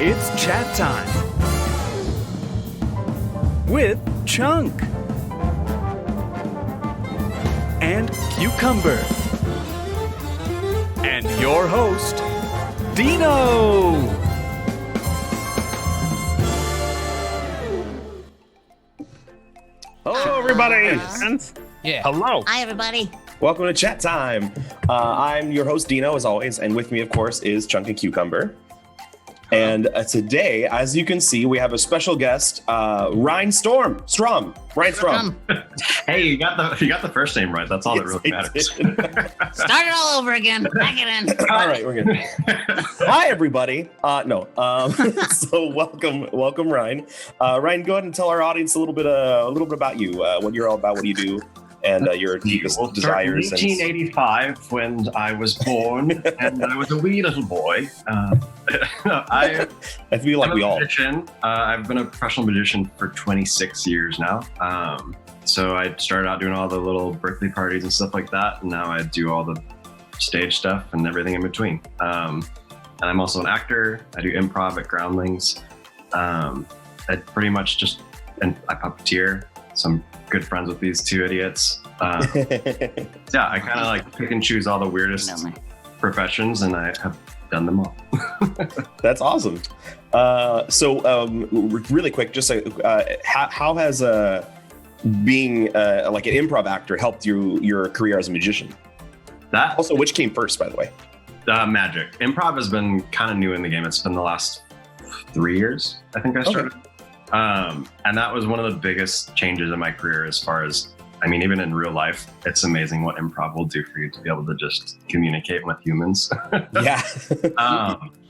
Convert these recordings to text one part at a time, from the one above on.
It's chat time with Chunk and Cucumber and your host, Dino. Hello, everybody. Yeah. Hello. Hi, everybody. Welcome to Chat Time. I'm your host, Dino, as always, and with me, of course, is Chunk and Cucumber. And today, as you can see, we have a special guest, Ryan Strom. Ryan Strom. Hey, you got the first name right. That's all that really matters. Start it all over again. Back it in. All right, we're good. Hi, everybody. So welcome, Ryan. Ryan, go ahead and tell our audience a little bit about you, what you're all about, what do you do, and your deepest desires. 1985, when I was born, and I was a wee little boy. I feel like we all. Magician. I've been a professional magician for 26 years now. So I started out doing all the little birthday parties and stuff like that, and now I do all the stage stuff and everything in between. And I'm also an actor. I do improv at Groundlings. I pretty much I puppeteer. So I'm good friends with these two idiots. I kind of like pick and choose all the weirdest professions, and I have done them all. That's awesome. Really quick, just how has being like an improv actor helped your career as a magician? That also, which came first, by the way? Magic. Improv has been kind of new in the game. It's been the last 3 years, I think I started. Okay. And that was one of the biggest changes in my career as far as, even in real life, it's amazing what improv will do for you to be able to just communicate with humans. Yeah.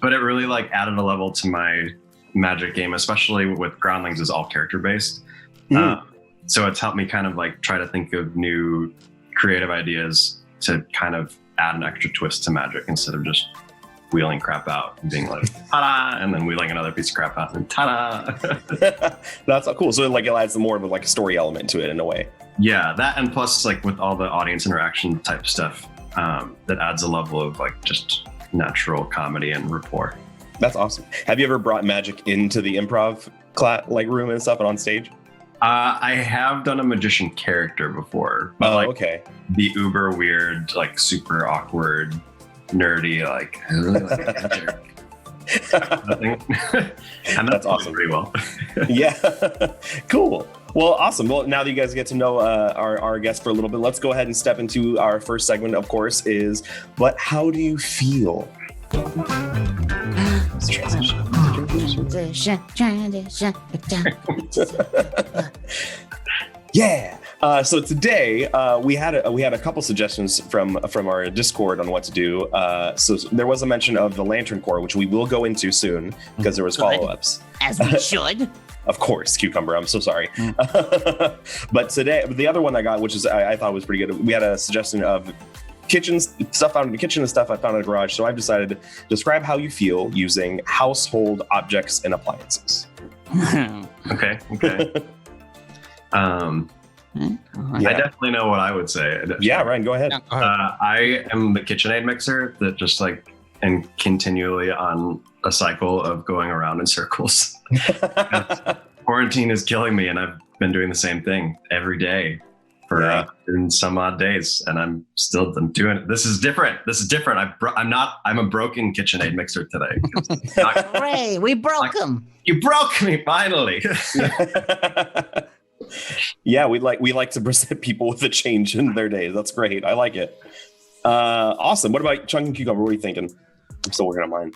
But it really added a level to my Magic game, especially with Groundlings is all character based. So it's helped me kind of try to think of new creative ideas to kind of add an extra twist to Magic instead of just wheeling crap out and being like, ta-da, and then wheeling another piece of crap out and ta-da. That's cool. So it adds more of a story element to it in a way. Yeah, that and plus with all the audience interaction type stuff, that adds a level of just natural comedy and rapport. That's awesome. Have you ever brought Magic into the improv room and stuff and on stage? I have done a magician character before. But okay. The uber weird, super awkward, nerdy, I really like that. And that's awesome. Pretty well. Yeah. Cool. Well, awesome. Well, now that you guys get to know our guest for a little bit, let's go ahead and step into our first segment, of course, is But How Do You Feel? Yeah. So today we had a couple suggestions from our Discord on what to do. So there was a mention of the Lantern Corps, which we will go into soon because there was follow-ups. As we should. Of course, Cucumber. I'm so sorry. But today, the other one I got, which is I thought was pretty good. We had a suggestion of stuff found in the kitchen and stuff I found in the garage. So I've decided to describe how you feel using household objects and appliances. Okay. I definitely know what I would say. Yeah, Ryan, go ahead. I am the KitchenAid mixer that just and continually on a cycle of going around in circles. Quarantine is killing me, and I've been doing the same thing every day for in some odd days, and I'm doing it. This is different. I'm a broken KitchenAid mixer today. Hooray, we broke him. You broke me finally. Yeah, we like to present people with a change in their days. That's great. I like it. Awesome. What about Chunk and Cucumber? What are you thinking? I'm still working on mine.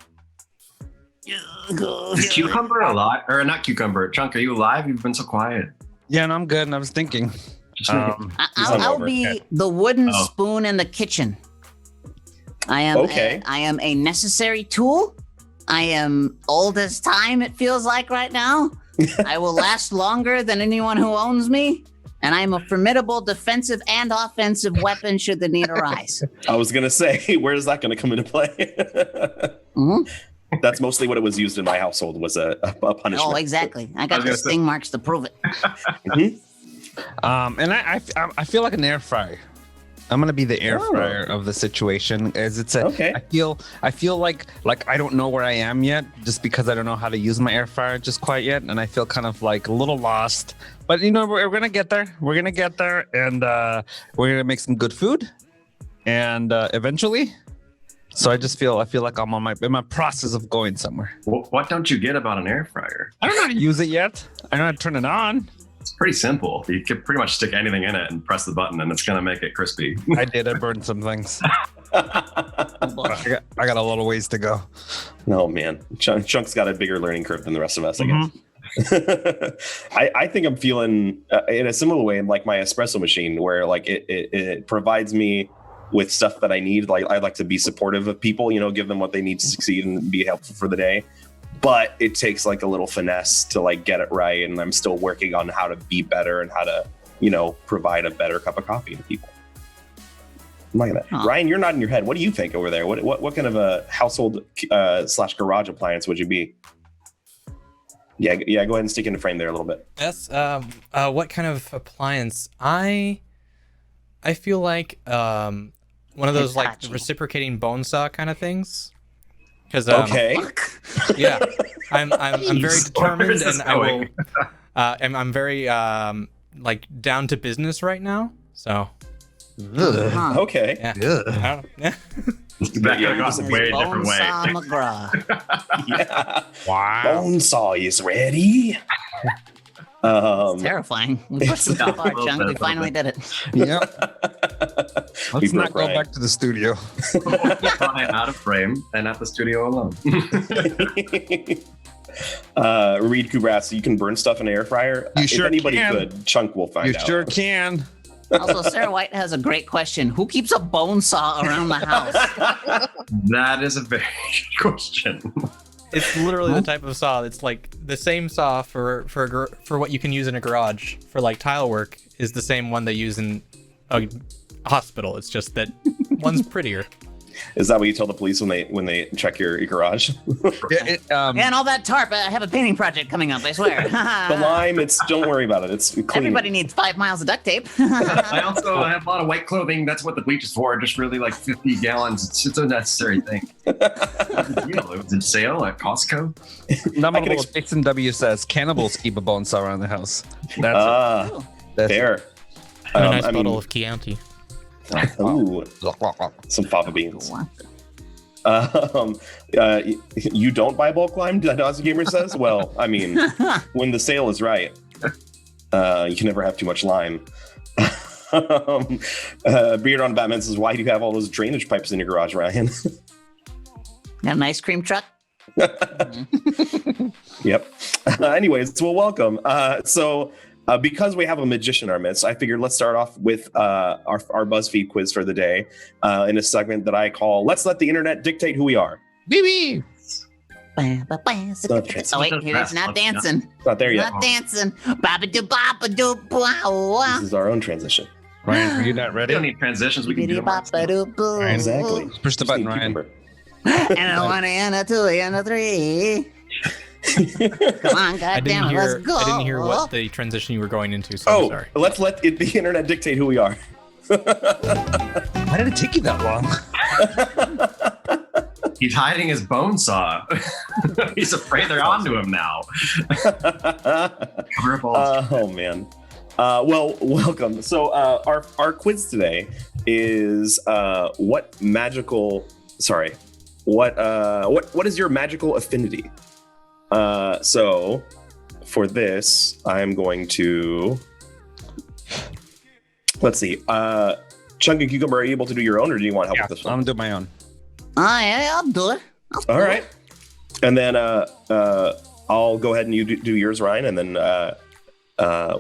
Is Cucumber alive? Or not Cucumber. Chunk, are you alive? You've been so quiet. Yeah, and I'm good. And I was thinking. I'll be the wooden spoon in the kitchen. I am a necessary tool. I am old as time, it feels like right now. I will last longer than anyone who owns me. And I'm a formidable defensive and offensive weapon should the need arise. I was going to say, where is that going to come into play? That's mostly what it was used in my household, was a punishment. Oh, exactly. I got the sting marks to prove it. And I feel like an air fryer. I'm gonna be the air fryer of the situation. As it's a, Okay. I feel like I don't know where I am yet, just because I don't know how to use my air fryer just quite yet, and I feel kind of like a little lost. But you know, we're gonna get there. We're gonna get there, and we're gonna make some good food, and eventually. So I feel like I'm in my process of going somewhere. What don't you get about an air fryer? I don't know how to use it yet. I know how to turn it on. It's pretty simple. You can pretty much stick anything in it and press the button, and it's gonna make it crispy. I burned some things. I got a little ways to go. No, man. Chunk's got a bigger learning curve than the rest of us, I guess. I think I'm feeling in a similar way like my espresso machine, where like it provides me with stuff that I need. Like I like to be supportive of people, you know, give them what they need to succeed and be helpful for the day. But it takes like a little finesse to like get it right. And I'm still working on how to be better and how to, you know, provide a better cup of coffee to people. I'm not gonna, Ryan, you're nodding your head. What do you think over there? What kind of a household / garage appliance would you be? Yeah. Go ahead and stick in the frame there a little bit. Yes. What kind of appliance? I feel like one of those like reciprocating bone saw kind of things. Because okay. Yeah, I'm very determined, and I will. I'm very like down to business right now. So. Okay. Yeah. Yeah. That goes a way different way. Yeah. Wow. Bone saw is ready. It's terrifying. We pushed it off our chunk. We finally did it. Yep. Let's not go back to the studio. Ryan out of frame and at the studio alone. Reed Kubras, you can burn stuff in an air fryer. You sure if anybody can. could, Chunk will find out. You sure can. Also, Sarah White has a great question. Who keeps a bone saw around the house? That is a very good question. It's literally the type of saw. It's like the same saw for what you can use in a garage for like tile work is the same one they use in a hospital. It's just that one's prettier. Is that what you tell the police when they check your garage? Yeah, And all that tarp. I have a painting project coming up, I swear. The lime, don't worry about it. It's clean. Everybody needs 5 miles of duct tape. I have a lot of white clothing. That's what the bleach is for. Just really like 50 gallons. It's a necessary thing. It was in sale at Costco. Nominal Jason W says cannibals keep a bone saw around the house. That's fair. A nice bottle of Chianti. Ooh, some fava beans. You don't buy bulk lime, Nazi Gamer says? Well, I mean, when the sale is right, you can never have too much lime. Beard on Batman says, why do you have all those drainage pipes in your garage, Ryan? Got an ice cream truck? Yep. Anyways, well, welcome. Because we have a magician in our midst, I figured let's start off with our BuzzFeed quiz for the day in a segment that I call "Let's Let the Internet Dictate Who We Are." BB. Oh wait, it's not dancing. It's not there yet. Not dancing. Ba-ba-do-ba-ba-do-ba-wa. This is our own transition. Ryan, are you not We ready? don't need transitions. We can do them. Ba-ba-do-boo. Exactly. Push the button, Ryan. And a 1 and a 2 and a 3. Come on, goddamn it, let's go. I didn't hear what the transition you were going into, so I'm sorry. Let's let the internet dictate who we are. Why did it take you that long? He's hiding his bone saw. He's afraid they're onto him now. Cover up all Oh man. Well, welcome. So our quiz today is what is your magical affinity? So for this, I'm going to, let's see. Chunk and Cucumber, are you able to do your own, or do you want help with this one? I'm gonna do my own. Yeah, I'll do it. All right. And then I'll go ahead and you do yours, Ryan, and then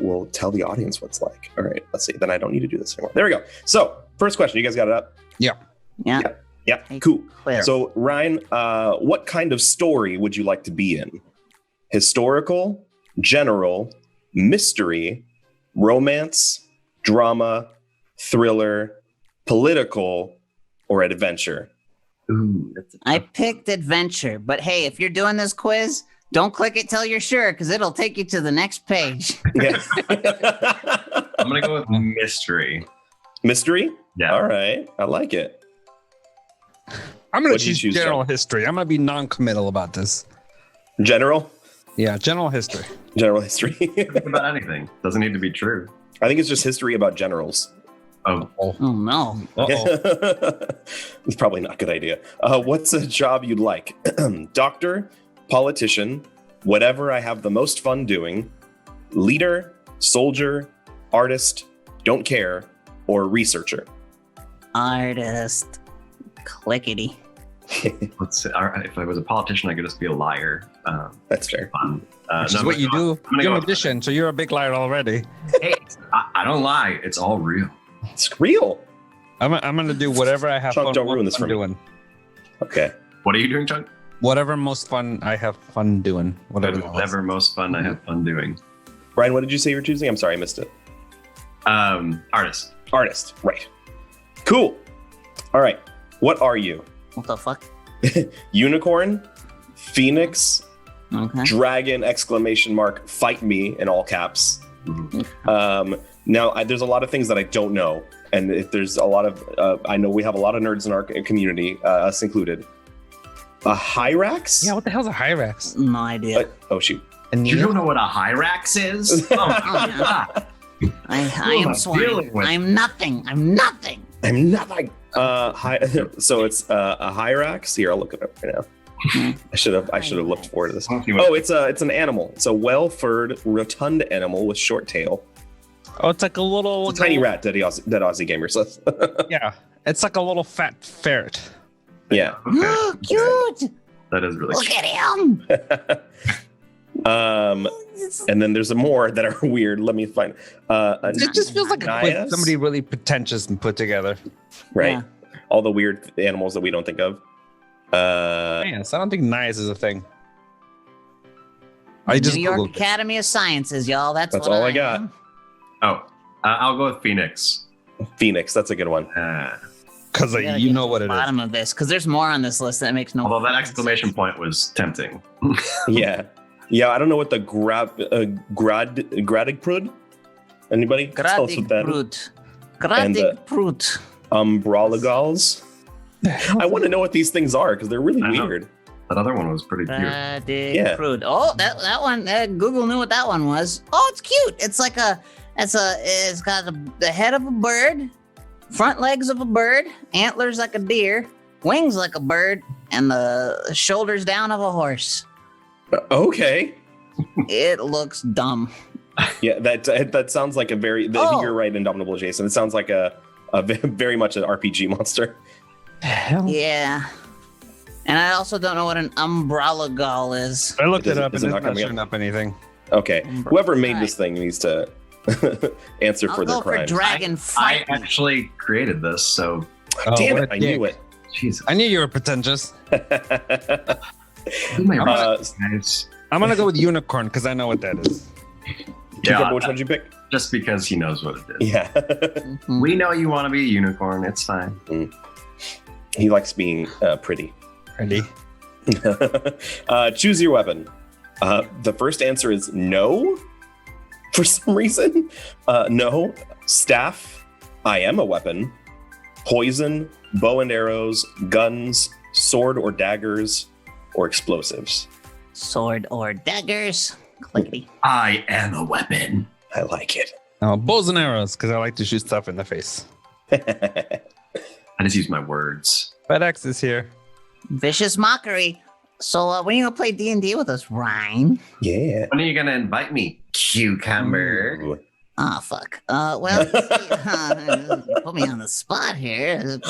we'll tell the audience what it's like. All right, let's see. Then I don't need to do this anymore. There we go. So first question, you guys got it up? Yeah. Yeah, cool. Clear. So Ryan, what kind of story would you like to be in? Historical, general, mystery, romance, drama, thriller, political, or adventure? Ooh, I picked adventure, but hey, if you're doing this quiz, don't click it till you're sure, because it'll take you to the next page. Yeah. I'm gonna go with mystery. Mystery? Yeah. All right. I like it. I'm gonna What'd you choose choose, general John? history. I'm gonna be non-committal about this. General? Yeah, general history. General history. Think about anything. Doesn't need to be true. I think it's just history about generals. Oh, Oh no. It's probably not a good idea. What's a job you'd like? Doctor, politician, whatever I have the most fun doing, leader, soldier, artist, don't care, or researcher. Artist. Clickety. let's see. All right, if I was a politician, I could just be a liar. That's fair. Fun. Which No, is what you do. I'm gonna You're a go- magician, so you're a big liar already. Hey, I don't lie. It's all real. It's real. I'm gonna do whatever I have Chunk, fun, don't ruin this fun for me. doing. Okay. What are you doing, Chuck? Whatever most fun I have fun doing. Whatever. that was. Whatever most fun I have fun doing. Brian, what did you say you were choosing? I'm sorry, I missed it. Artist. Artist. Right. Cool. All right. What are you? What the fuck? Unicorn, Phoenix, Okay. Dragon, exclamation mark, fight me in all caps. Mhm. Now, there's a lot of things that I don't know. And if there's a lot of, I know we have a lot of nerds in our community, us included. A Hyrax? Yeah, what the hell's a Hyrax? No idea. Oh, shoot. You don't know what a Hyrax is? Oh, my God. I am am I swine. dealing with? I'm nothing. I'm nothing. I'm not like, so it's a Hyrax. Here, I'll look it up right now. I should have looked forward to this. Oh, it's an animal. It's a well-furred, rotund animal with short tail. Oh, it's like a little It's a tiny rat that Aussie Gamer says. Yeah, it's like a little fat ferret. Yeah. Okay. Cute. That is really Look cute. at him. And then there's some more that are weird. Let me find. It just feels like Nias? somebody really pretentious and put together. Right. Yeah. All the weird animals that we don't think of. Yes, I don't think Nias is a thing. I just New York Googled it. Academy of Sciences, y'all. That's That's what all I got. am. Oh, I'll go with Phoenix. Phoenix. That's a good one. Because We gotta you get know to what the it is. bottom of this, because there's more on this list that makes no. Although that sense. exclamation point was tempting. Yeah. Yeah. I don't know what the Gradigprud. Anybody? Tell us what that is. Gradig And, Prut. Umbralagals. I want to know what these things are because they're really I know. weird. That other one was pretty cute. Gradig Yeah. Prut. Oh, that one. Google knew what that one was. Oh, it's cute. It's like it's got the head of a bird, front legs of a bird, antlers like a deer, wings like a bird, and the shoulders down of a horse. Okay. It looks dumb. Yeah, that sounds like a very. Oh. You're right, Indomitable Jason. It sounds like a very much an RPG monster. Yeah. And I also don't know what an umbrella gall is. I looked Is it it- up and is it's it not not coming showing up anything. Okay, whoever made Right. this thing needs to answer I'll for their go for crimes. dragon I fight. actually created this, so Oh, Damn what it! a I knew dick. it. Jesus. I knew you were pretentious. Do my Uh, research, guys. I'm gonna go with unicorn because I know what that is. Cucumber, which one did you pick? Just because he knows what it is. Yeah, Mhm. We know you want to be a unicorn. It's fine. he likes being pretty. Ready? Choose your weapon. The first answer is no. For some reason, no. Staff. I am a weapon. Poison. Bow and arrows. Guns. Sword or daggers. Or explosives. Sword or daggers. Clickety. I am a weapon. I like it. Bows and arrows because I like to shoot stuff in the face. I just use my words. FedEx is here. Vicious mockery. So when are you gonna play D&D with us, Ryan? Yeah. When are you gonna invite me, cucumber? Ooh. Oh fuck. Well, let's see. You put me on the spot here.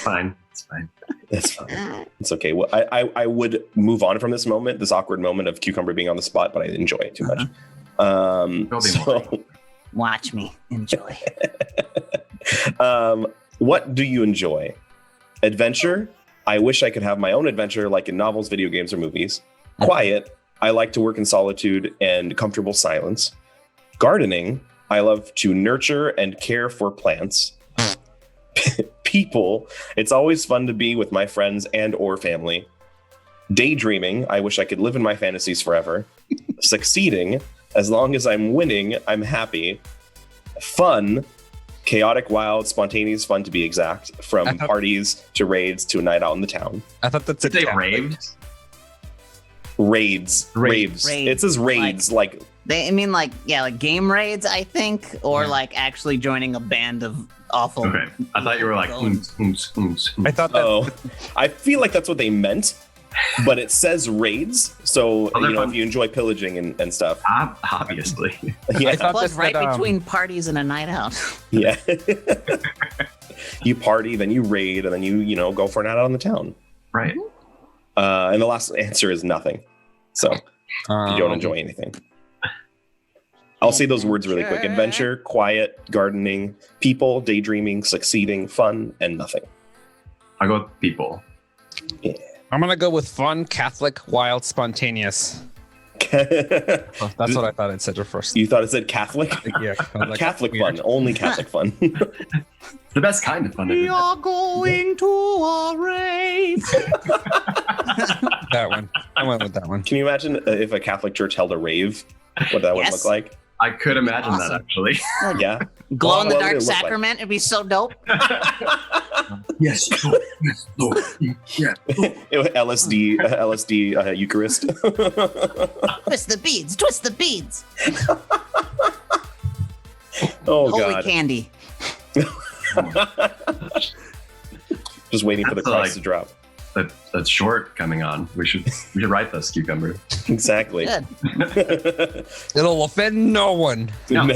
Fine. It's fine. That's fine. It's okay. Well, I would move on from this moment, this awkward moment of Cucumber being on the spot, but I enjoy it too much. There'll be So, Watch me. Enjoy. what do you enjoy? Adventure? I wish I could have my own adventure like in novels, video games, or movies. Quiet? I like to work in solitude and comfortable silence. Gardening? I love to nurture and care for plants. People? It's always fun to be with my friends and or family. Daydreaming? I wish I could live in my fantasies forever. Succeeding? As long as I'm winning, I'm happy. Fun? Chaotic, wild, spontaneous fun to be exact. From parties to raids to a night out in the town. I thought that's Did they raved? Raves. It says raids like they. I mean, like game raids, I think, or like actually joining a band of awful. Okay, I thought you were like. I thought that. I feel like that's what they meant, but it says raids. So fun. if you enjoy pillaging and stuff, Obviously. yeah, I thought Plus, this right said, between parties and a night out. yeah. You party, then you raid, and then you go for a night out in the town. Right. And the last answer is nothing. So if you don't enjoy anything. I'll say those words really quick. Adventure, quiet, gardening, people, daydreaming, succeeding, fun, and nothing. I'll go with people. Yeah. I'm gonna go with fun, Catholic, wild, spontaneous. Oh, that's what I thought it said at first. You thought it said Catholic? Yeah, like, Catholic fun. Only Catholic fun. The best kind of fun. We are going to a rave. That one. I went with that one. Can you imagine if a Catholic church held a rave? What that would Yes. look like? I could imagine that Awesome. actually. Yeah. Glow in the What would it dark look like? sacrament. It'd be so dope. Yes. Lord. Yeah. LSD Eucharist. Twist the beads. Twist the beads. Oh Holy God. candy. Just waiting for the That's price like- to drop. That's short coming on. We should write this, Cucumber. Exactly. Good. It'll offend no one. No.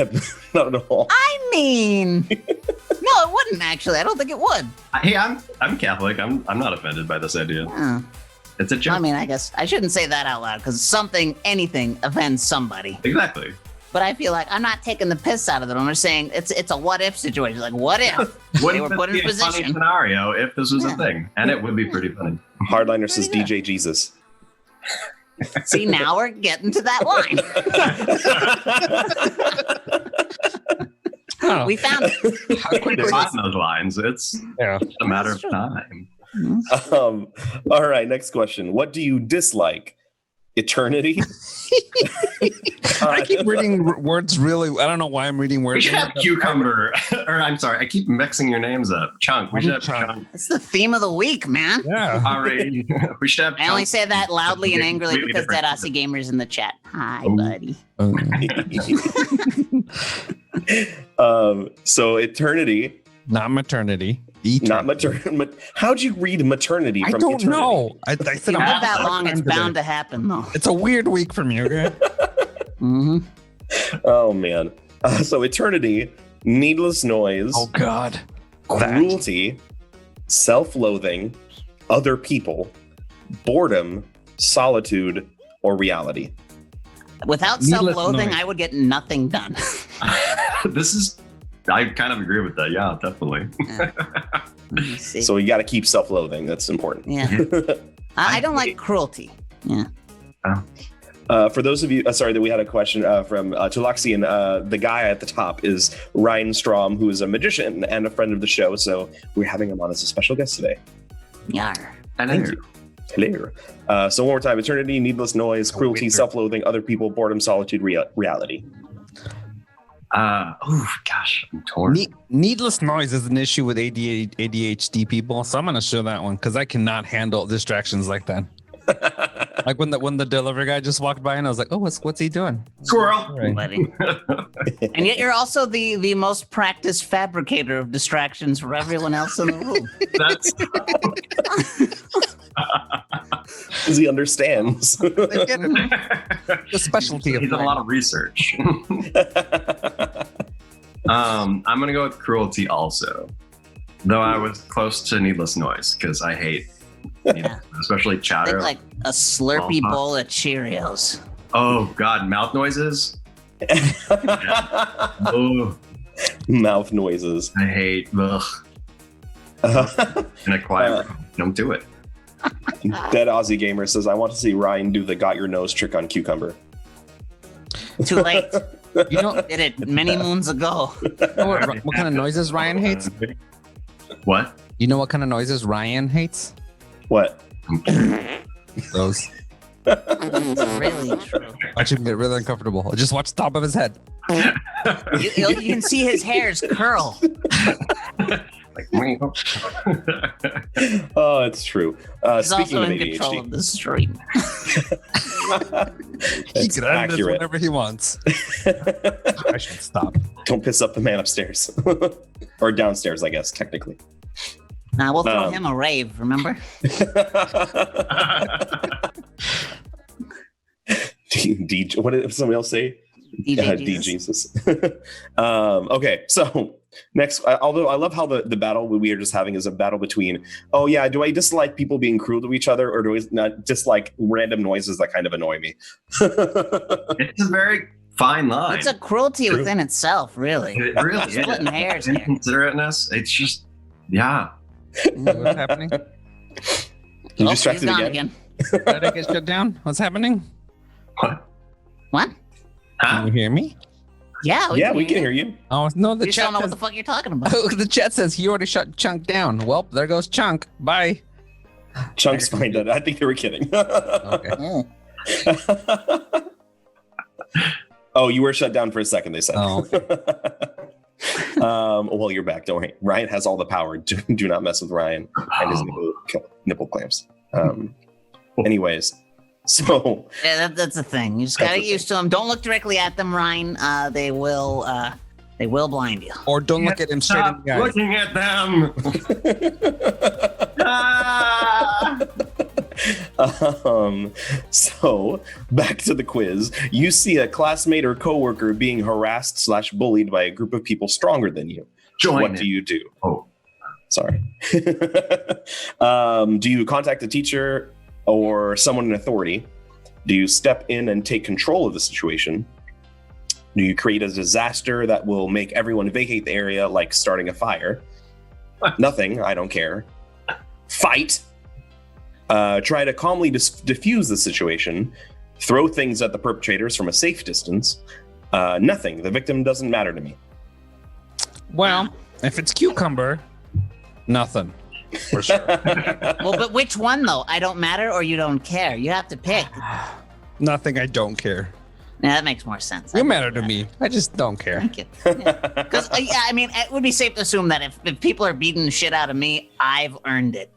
Not at all. I mean, no, it wouldn't actually. I don't think it would. Hey, I'm Catholic. I'm not offended by this idea. Uh, It's a joke. I mean, I guess I shouldn't say that out loud because anything offends somebody. Exactly. But I feel like I'm not taking the piss out of it. I'm just saying it's a what if situation. Like, what if they Wouldn't were this put in be a a funny position? scenario if this was Yeah. a thing? And it would be pretty funny. Hardliner says DJ Jesus. See, now we're getting to that line. Oh, We found it. how quick It's was not this? in those lines. It's Yeah. a matter of That's true. time. All right, next question. What do you dislike? Eternity? I keep reading words really. I don't know why I'm reading We words. should have Cucumber. Or I'm sorry, I keep mixing your names up. Chunk. We should have Chunk. It's the theme of the week, man. Yeah. Already. We should have I only Chunk. say that loudly and angrily Completely because Dead different. Aussie Gamer's in the chat. Hi, Oh. buddy. So eternity, Not maternity. not maternity. How'd you read maternity I from don't eternity? know. I said You I'm live that having a long, hard it's time bound today. to happen, though. It's a weird week for me. Okay. Mm-hmm. Oh man. So eternity, needless noise, Oh God. cruelty, self-loathing, other people, boredom, solitude, or reality. Without Needless self-loathing, noise. I would get nothing done. This is. I kind of agree with that. Yeah, definitely. Let me see. So you got to keep self-loathing. That's important. Yeah. I don't like cruelty. Yeah. For those of you, sorry that we had a question from Tulaxian. The guy at the top is Ryan Strom, who is a magician and a friend of the show. So we're having him on as a special guest today. Yar. And Thank you. Hello. So one more time: eternity, needless noise, cruelty, weird. self-loathing, other people, boredom, solitude, reality. Oh gosh, I'm torn. Needless noise is an issue with ADHD people, so I'm gonna show that one because I cannot handle distractions like that. Like when the delivery guy just walked by and I was like, oh, what's he doing? Squirrel. Right. Buddy. And yet you're also the most practiced fabricator of distractions for everyone else in the room. That's Because he understands. They get it. The specialty of He's done a mine. lot of research. I'm gonna go with cruelty also, though I was close to needless noise because I hate, Yeah. especially Think chatter. like a Slurpee Uh-huh. bowl of Cheerios. Oh God, mouth noises. Oh, Mouth noises. I hate. Ugh. In a quiet room, don't do it. Dead Aussie Gamer says, I want to see Ryan do the got your nose trick on Cucumber. Too late. You know, Did it many moons ago. you know what kind of noises Ryan hates? What? You know what kind of noises Ryan hates? What? Those. It's really true. Watch him get really uncomfortable. Just watch the top of his head. You can see his hairs curl. Like, Oh, it's true. He's Speaking also of in control ADHD, of the stream. He it's can end this accurate. whenever he wants. I should stop. Don't piss up the man upstairs or downstairs, I guess technically. Now we'll throw him a rave. Remember? What did somebody else say? D Jesus. Okay, so next, although I love how the battle we are just having is a battle between, oh yeah, do I dislike people being cruel to each other, or do I not dislike random noises that kind of annoy me? It's a very fine line. It's a cruelty within itself, really. It really is. Splitting hairs here. Inconsiderateness. It's just, yeah. What's happening? You Oh, distracted he's gone again? Did I get shut down? What's happening? What? What? Can Huh? you hear me? Yeah, Yeah, we can hear you. Oh no, the You just don't chat know what says, the fuck you're talking about. the chat says he already shut Chunk down. Well, there goes Chunk. Bye. Chunk's fine. I think they were kidding. Okay. Mm. Oh, you were shut down for a second, they said. Oh. Well, you're back. Don't worry. Ryan has all the power. Do not mess with Ryan and his nipple clamps. Anyways, so Yeah, that's the thing. You just gotta get used to them. Don't look directly at them, Ryan. They will blind you. Or don't look at him straight in Stop the eyes. looking at them. So back to the quiz. You see a classmate or coworker being harassed / bullied by a group of people stronger than you. Join What it. do you do? Oh, Sorry. Do you contact a teacher or someone in authority? Do you step in and take control of the situation? Do you create a disaster that will make everyone vacate the area, like starting a fire? Nothing. I don't care. Fight. Try to calmly diffuse the situation. Throw things at the perpetrators from a safe distance. Nothing. The victim doesn't matter to me. Well, if it's Cucumber, nothing. For sure. Well, but which one though? I don't matter or you don't care. You have to pick. Nothing. I don't care. Now that makes more sense. You matter to me. I just don't care. Thank you. Because yeah, I mean, it would be safe to assume that if people are beating the shit out of me, I've earned it.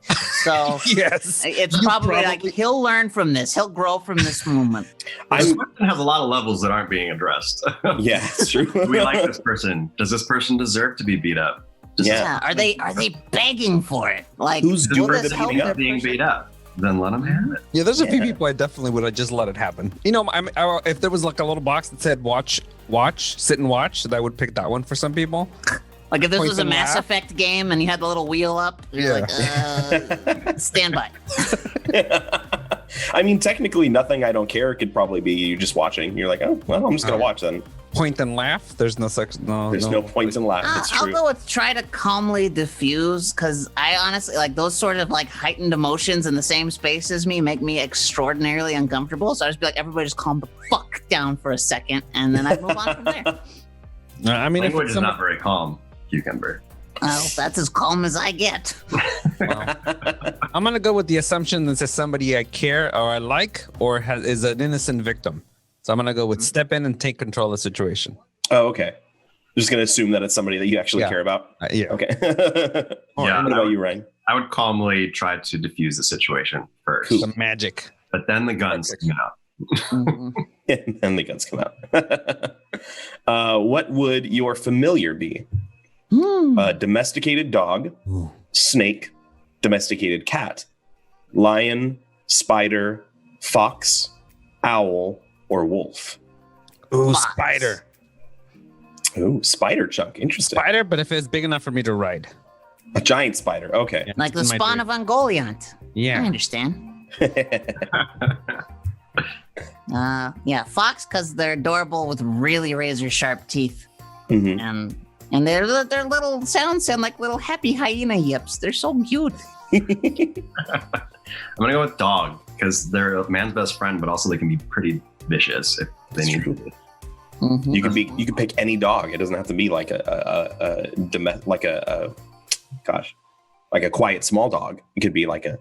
So Yes. it's You probably like he'll learn from this. He'll grow from this moment. this question has a lot of levels that aren't being addressed. Yeah, it's true. Do we like this person? Does this person deserve to be beat up? Does Yeah. Yeah. Are they begging for it? Like Who's will doing this the help beating their up? being person? beat up? Then let them have it. Yeah, there's a few Yeah. people I definitely would have just let it happen. You know, if there was like a little box that said watch, sit and watch, that I would pick that one for some people. Like if this Point was a and Mass laugh. Effect game and you had the little wheel up, you're like, stand by. I mean, technically, nothing I don't care could probably be you just watching. You're like, oh, well, I'm just going to watch then. Point and laugh. There's no sex. No. There's no point in laughing. It's I'll true. go with try to calmly diffuse because I honestly like those sort of like heightened emotions in the same space as me make me extraordinarily uncomfortable. So I just be like, everybody just calm the fuck down for a second and then I move on from there. I mean, if Language it's is not very calm, Cucumber. Well, that's as calm as I get. I'm gonna go with the assumption that it's somebody I care or I like or is an innocent victim. So I'm gonna go with step in and take control of the situation. Oh, okay. Just going to assume that it's somebody that you actually Yeah. care about. Yeah. Okay. Yeah, What about you, Ryan? I would calmly try to diffuse the situation first, The magic. but then the guns come out. Mhm. And the guns come out. What would your familiar be? Hmm. A domesticated dog, Ooh. snake, domesticated cat, lion, spider, fox, owl, or wolf? Ooh, Fox. spider. Ooh, spider chunk. Interesting. Spider, but if it's big enough for me to ride. A giant spider. Okay. Yeah, Like the it's in my spawn dream. of Ungoliant. I Yeah. understand. Yeah, fox because they're adorable with really razor sharp teeth, Mhm. and their little sounds sound like little happy hyena yips. They're so cute. I'm gonna go with dog because they're a man's best friend, but also they can be pretty vicious if they That's need true. to be. Mhm. You can pick any dog. It doesn't have to be like a quiet small dog. It could be like a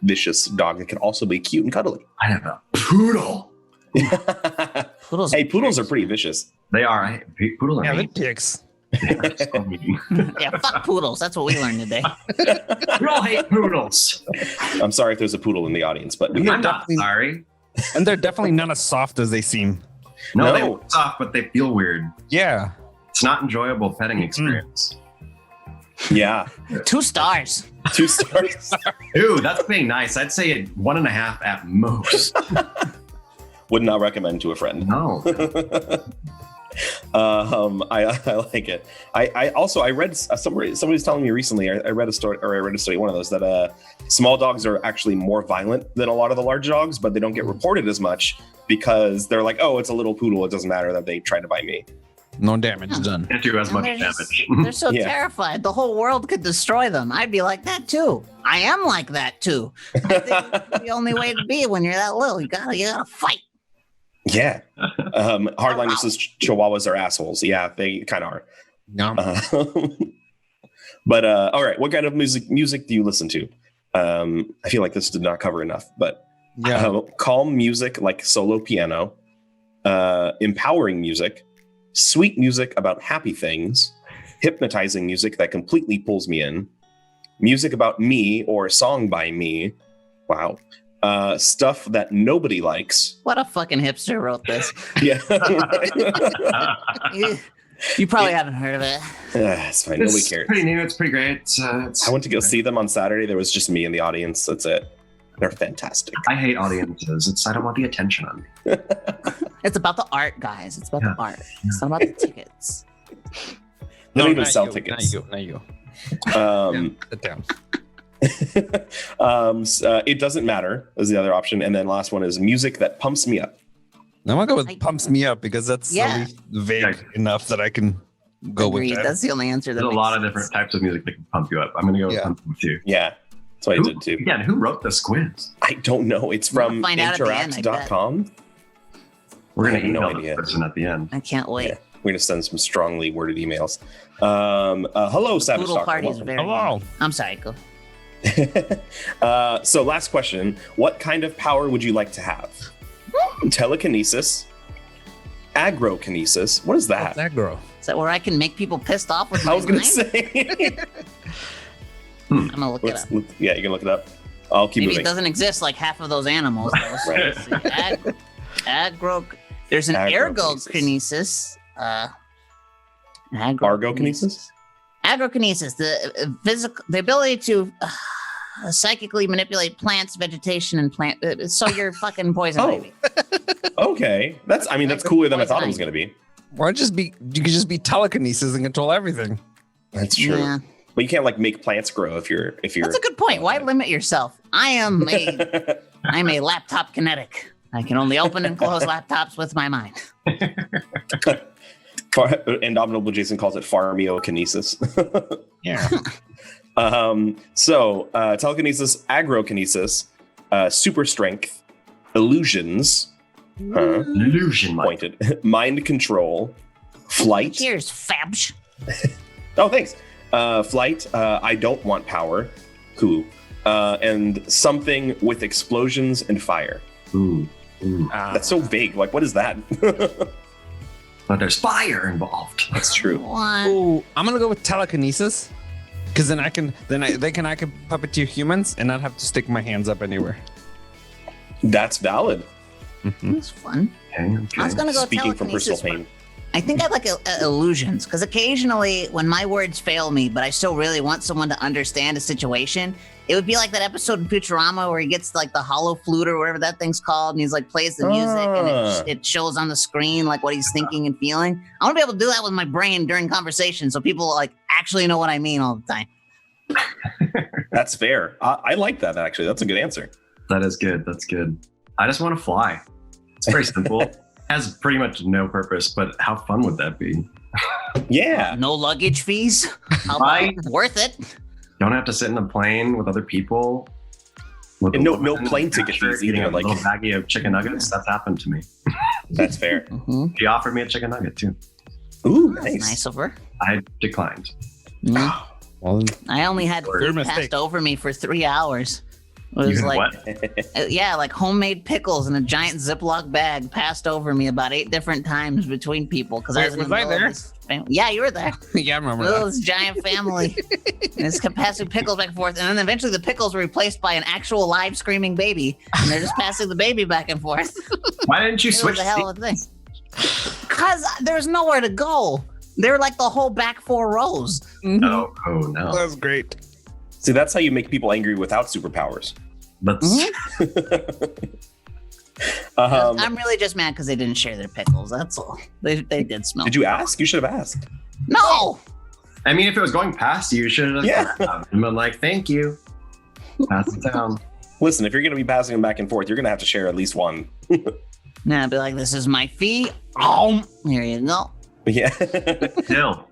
vicious dog that can also be cute and cuddly. I have a poodle. Poodles. Hey, poodles are pretty vicious. They are. Poodles are Yeah, they're mean. pigs. So mean. Yeah, fuck poodles. That's what we learned today. We all hate poodles. I'm sorry if there's a poodle in the audience, but I'm not definitely- sorry. And they're definitely not as soft as they seem. No, they No. look soft, but they feel weird. Yeah. It's not enjoyable petting experience. yeah, 2 stars. 2 stars. Ooh, that's being nice. I'd say 1.5 at most. Would not recommend to a friend. No. I like it. I read somebody's telling me recently. I read a story, one of those that small dogs are actually more violent than a lot of the large dogs, but they don't get reported as much because they're like, oh, it's a little poodle. It doesn't matter that they tried to bite me. No damage done. Can't do as And much they're just- damage. They're so Yeah. terrified. The whole world could destroy them. I'd be like that too. I am like that too. I think it's the only way to be when you're that little. You gotta fight. Yeah. Hardliners says Chihuahuas are assholes. Yeah, they kind of are. No. But all right, what kind of music do you listen to? I feel like this did not cover enough, but Yeah. calm music like solo piano, empowering music, sweet music about happy things, hypnotizing music that completely pulls me in, music about me or a song by me. Wow. Stuff that nobody likes. What a fucking hipster wrote this. Yeah. You probably haven't heard of it. It's fine. Nobody It's cares. pretty new. It's pretty great. It's, I went to go see them on Saturday. There was just me in the audience. That's it. They're fantastic. I hate audiences. I don't want the attention on me. It's about the art, guys. It's about the art. It's not about the tickets. They don't even not sell you, tickets. Not you. Sit down. It doesn't matter is the other option, and then last one is music that pumps me up. I'm gonna go with pumps me up because that's Yeah. at least vague enough that I can go Agreed. with that. That's the only answer. That There's a makes lot of sense. different types of music that can pump you up. I'm going to go with Yeah. pump you too. Yeah, that's what I did too. Again, who wrote this quiz? I don't know. It's We'll from find out at the end, I bet. interact.com. We're I going to have no email idea. this person at the end. I can't wait. Yeah. We're gonna send some strongly worded emails. Hello, Savage Poodle Stalker. party is Welcome. very. Hello. I'm sorry. Go. So last question. What kind of power would you like to have? Telekinesis? Agrokinesis? What is that? That girl. Is that where I can make people pissed off with my I was gonna mind? say. I'm gonna look it up. Yeah, you can look it up. I'll keep Maybe moving. it doesn't exist like half of those animals. Though, so Right. let's see. There's an Agrokinesis. ergokinesis. Argokinesis? Agrokinesis, the ability to psychically manipulate plants, vegetation, and plant. So you're fucking poison Oh. baby. Okay. That's cooler than I thought it was gonna be. Why just be? You could just be telekinesis and control everything. That's true. Yeah, But you can't like make plants grow if you're that's a good point. Why limit yourself? I'm a laptop kinetic. I can only open and close laptops with my mind. Indomitable Jason calls it farmiokinesis. Yeah. So telekinesis, agrokinesis, super strength, illusions, Illusion, Mike. pointed, mind control, flight. Cheers, Fabs. Oh, thanks. Flight. I don't want power. Cool. And something with explosions and fire. Ooh. That's so vague. Like, what is that? But there's fire involved. That's true. What? Ooh, I'm gonna go with telekinesis, because then I can puppeteer humans and not have to stick my hands up anywhere. That's valid. That's fun. Okay. I was gonna go Speaking from personal telekinesis, pain. I think I like illusions because occasionally when my words fail me, but I still really want someone to understand a situation, it would be like that episode in Futurama where he gets like the hollow flute or whatever that thing's called, and he's like plays the music and it shows on the screen like what he's thinking and feeling. I want to be able to do that with my brain during conversation so people like actually know what I mean all the time. That's fair. I like that, actually. That's a good answer. That is good. That's good. I just want to fly. It's very simple. It has pretty much no purpose, but how fun would that be? Yeah. No luggage fees. How about Right. worth it? Don't have to sit in a plane with other people. With And a no woman plane in a ticket shirt fees eating either, a like- little baggie of chicken nuggets. That's happened to me. That's fair. Mm-hmm. She offered me a chicken nugget too. Ooh, That's nice. nice of her. I declined. Mm. Well, I only had Your food mistake. passed over me for 3 hours. was You like, what? yeah, like homemade pickles in a giant Ziploc bag passed over me about 8 different times between people because I was in the Was I middle of there? this family. Yeah, you were there. Yeah, I remember Middle that. of this giant family. And it's passing pickles back and forth, and then eventually the pickles were replaced by an actual live screaming baby, and they're just passing the baby back and forth. Why didn't you It switch? was a hell of a thing. Because there's nowhere to go. They're like the whole back 4 rows. Oh no. That was great. See, that's how you make people angry without superpowers. Let's. I'm really just mad because they didn't share their pickles. That's all. They did smell. Did you ask? You should have asked. No. I mean, if it was going past you, you should have. Yeah. And been like, "Thank you." Pass it down. Listen, if you're going to be passing them back and forth, you're going to have to share at least one. Nah, I'd be like, this is my fee. Here you go. Yeah. Still.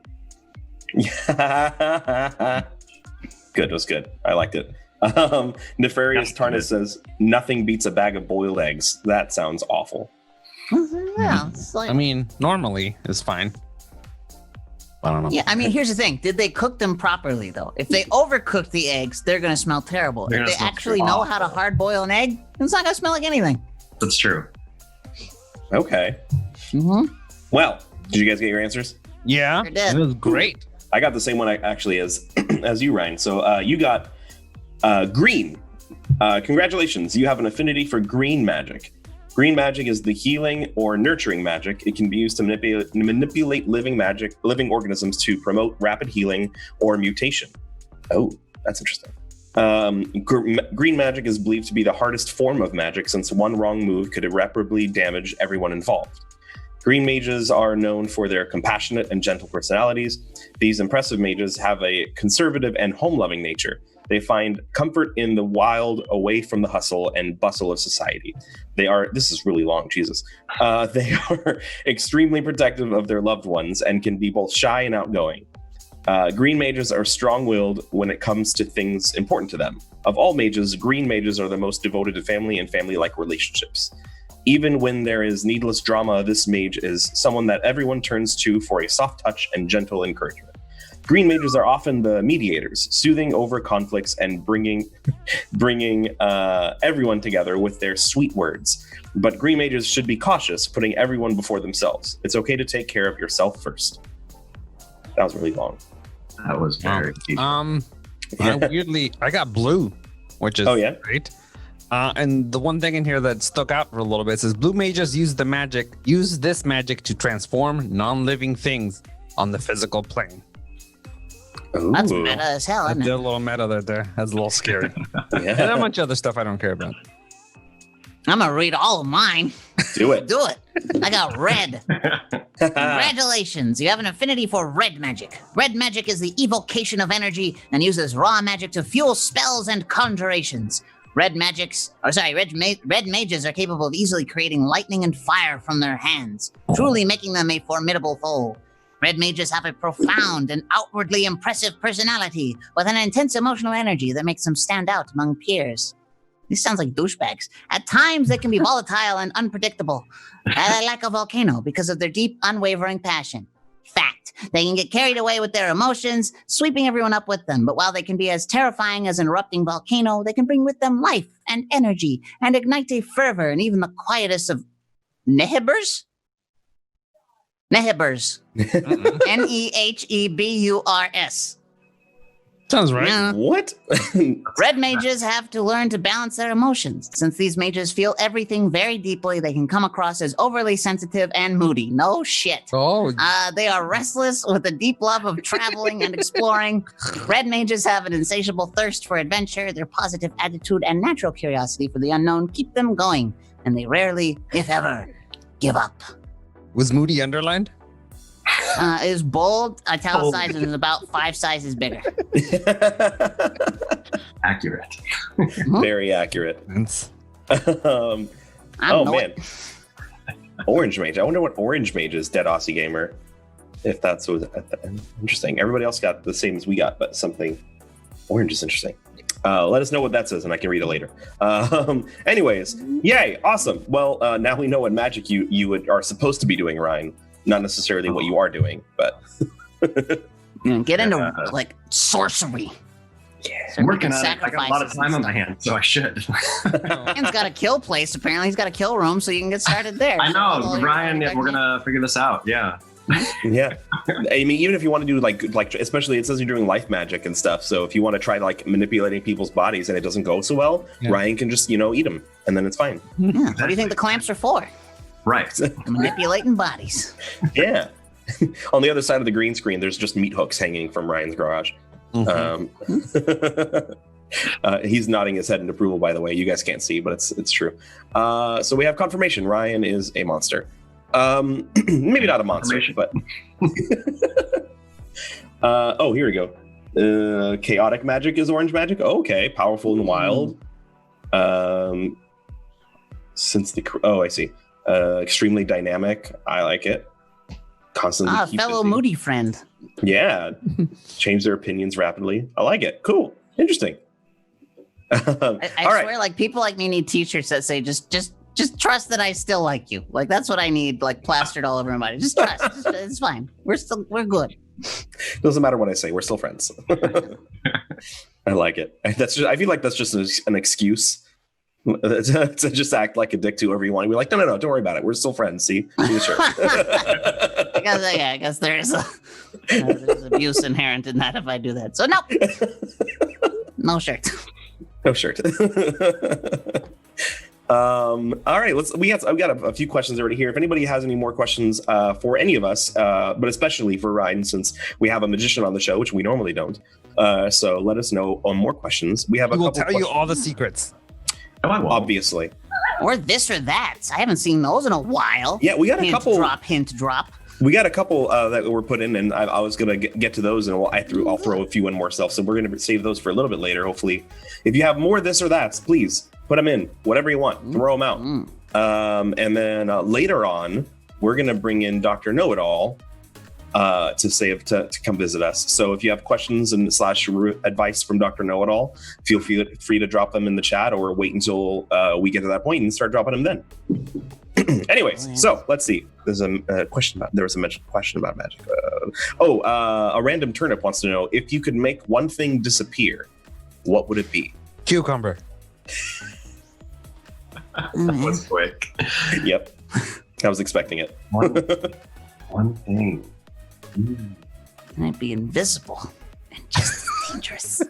Good. It was good. I liked it. Nefarious Tarnus says, nothing beats a bag of boiled eggs. That sounds awful. Yeah, it's like, I mean, normally it's fine. I don't know. yeah, I mean, here's the thing. Did they cook them properly, though? If they overcook the eggs, they're going to smell terrible. They're If gonna they smell actually know how to hard boil an egg, it's not going to smell like anything. That's true. Okay. Mm-hmm. Well, did you guys get your answers? Yeah, Sure did. it was great. I got the same one actually as you, Ryan. So you got green. Congratulations. You have an affinity for green magic. Green magic is the healing or nurturing magic. It can be used to manipulate living organisms to promote rapid healing or mutation. Oh, that's interesting. Green magic is believed to be the hardest form of magic since one wrong move could irreparably damage everyone involved. Green mages are known for their compassionate and gentle personalities. These impressive mages have a conservative and home-loving nature. They find comfort in the wild, away from the hustle and bustle of society. This is really long, Jesus. They are extremely protective of their loved ones and can be both shy and outgoing. Green mages are strong-willed when it comes to things important to them. Of all mages, green mages are the most devoted to family and family-like relationships. Even when there is needless drama, this mage is someone that everyone turns to for a soft touch and gentle encouragement. Green mages are often the mediators, soothing over conflicts and bringing everyone together with their sweet words. But green mages should be cautious, putting everyone before themselves. It's okay to take care of yourself first. That was really long. That was very deep. I got blue, which is great. And the one thing in here that stuck out for a little bit says blue mages use this magic to transform non-living things on the physical plane. Ooh. That's meta as hell, isn't That's it? a little meta there. That's a little scary. Yeah. And a bunch of other stuff I don't care about. I'm going to read all of mine. Do it. Do it. I got red. Congratulations. You have an affinity for red magic. Red magic is the evocation of energy and uses raw magic to fuel spells and conjurations. Red mages are capable of easily creating lightning and fire from their hands, truly making them a formidable foe. Red mages have a profound and outwardly impressive personality with an intense emotional energy that makes them stand out among peers. These sounds like douchebags. At times, they can be volatile and unpredictable, like a volcano, because of their deep, unwavering passion. Fact, they can get carried away with their emotions, sweeping everyone up with them. But while they can be as terrifying as an erupting volcano, they can bring with them life and energy and ignite a fervor in even the quietest of Neheburs? Neheburs. Neheburs. Sounds right. Yeah. What? Red mages have to learn to balance their emotions. Since these mages feel everything very deeply, they can come across as overly sensitive and moody. No shit. Oh, They are restless with a deep love of traveling and exploring. Red mages have an insatiable thirst for adventure. Their positive attitude and natural curiosity for the unknown keep them going, and they rarely, if ever, give up. was Moody underlined? Is bold, italicized, and is about 5 sizes bigger. Accurate. Very accurate. It's- Oh know man, Orange Mage. I wonder what Orange Mage is. Dead Aussie Gamer. If that's what interesting. Everybody else got the same as we got, but something orange is interesting. Let us know what that says, and I can read it later. Anyways, yay, awesome. Well, now we know what magic you are supposed to be doing, Ryan. Not necessarily what you are doing, but Get into like sorcery. I'm working on it. I got a lot of time on my hands, so I should. Ryan's got a kill place. Apparently, he's got a kill room, so you can get started there. I know, Ryan. We're gonna figure this out. Yeah. Yeah, I mean, even if you want to do like, especially it says you're doing life magic and stuff. So if you want to try like manipulating people's bodies and it doesn't go so well, Ryan can just eat them, and then it's fine. Yeah. What do you think the clamps are for? Right. Manipulating bodies. Yeah. On the other side of the green screen, there's just meat hooks hanging from Ryan's garage. He's nodding his head in approval, by the way. You guys can't see, but it's true. So we have confirmation. Ryan is a monster. Maybe not a monster, but oh, here we go. Chaotic magic is orange magic. Okay, powerful and wild. I see. Extremely dynamic. I like it. Constantly. Fellow busy. Moody friend. Yeah, change their opinions rapidly. I like it. Cool. Interesting. I swear, like people like me need T-shirts that say just trust that I still like you. Like that's what I need, like plastered all over my body. Just trust. It's fine. We're good. Doesn't matter what I say. We're still friends. I like it. I feel like that's just an excuse to just act like a dick to whoever you want. We're like, no, don't worry about it. We're still friends. See, sure. I guess there's abuse inherent in that if I do that. So no, no shirt. No shirt. All right, I've got a few questions already here. If anybody has any more questions for any of us, but especially for Ryan, since we have a magician on the show, which we normally don't. So let us know on more questions. We have a couple tell you all the secrets. No, I won't. Obviously. Or this or that. I haven't seen those in a while. Yeah, we got a couple. Hint drop. We got a couple that were put in, and I was gonna get to those, and I'll throw a few in more stuff. So we're gonna save those for a little bit later. Hopefully, if you have more this or that, please put them in. Whatever you want, throw them out. And then later on, we're gonna bring in Dr. Know-It-All to come visit us. So if you have questions and / advice from Dr. Know-It-All, feel free to drop them in the chat, or wait until we get to that point and start dropping them then. Anyways, so let's see. There's a question about magic. A random turnip wants to know, if you could make one thing disappear, what would it be? Cucumber. That was quick. Yep, I was expecting it. One thing. Might be invisible and just dangerous.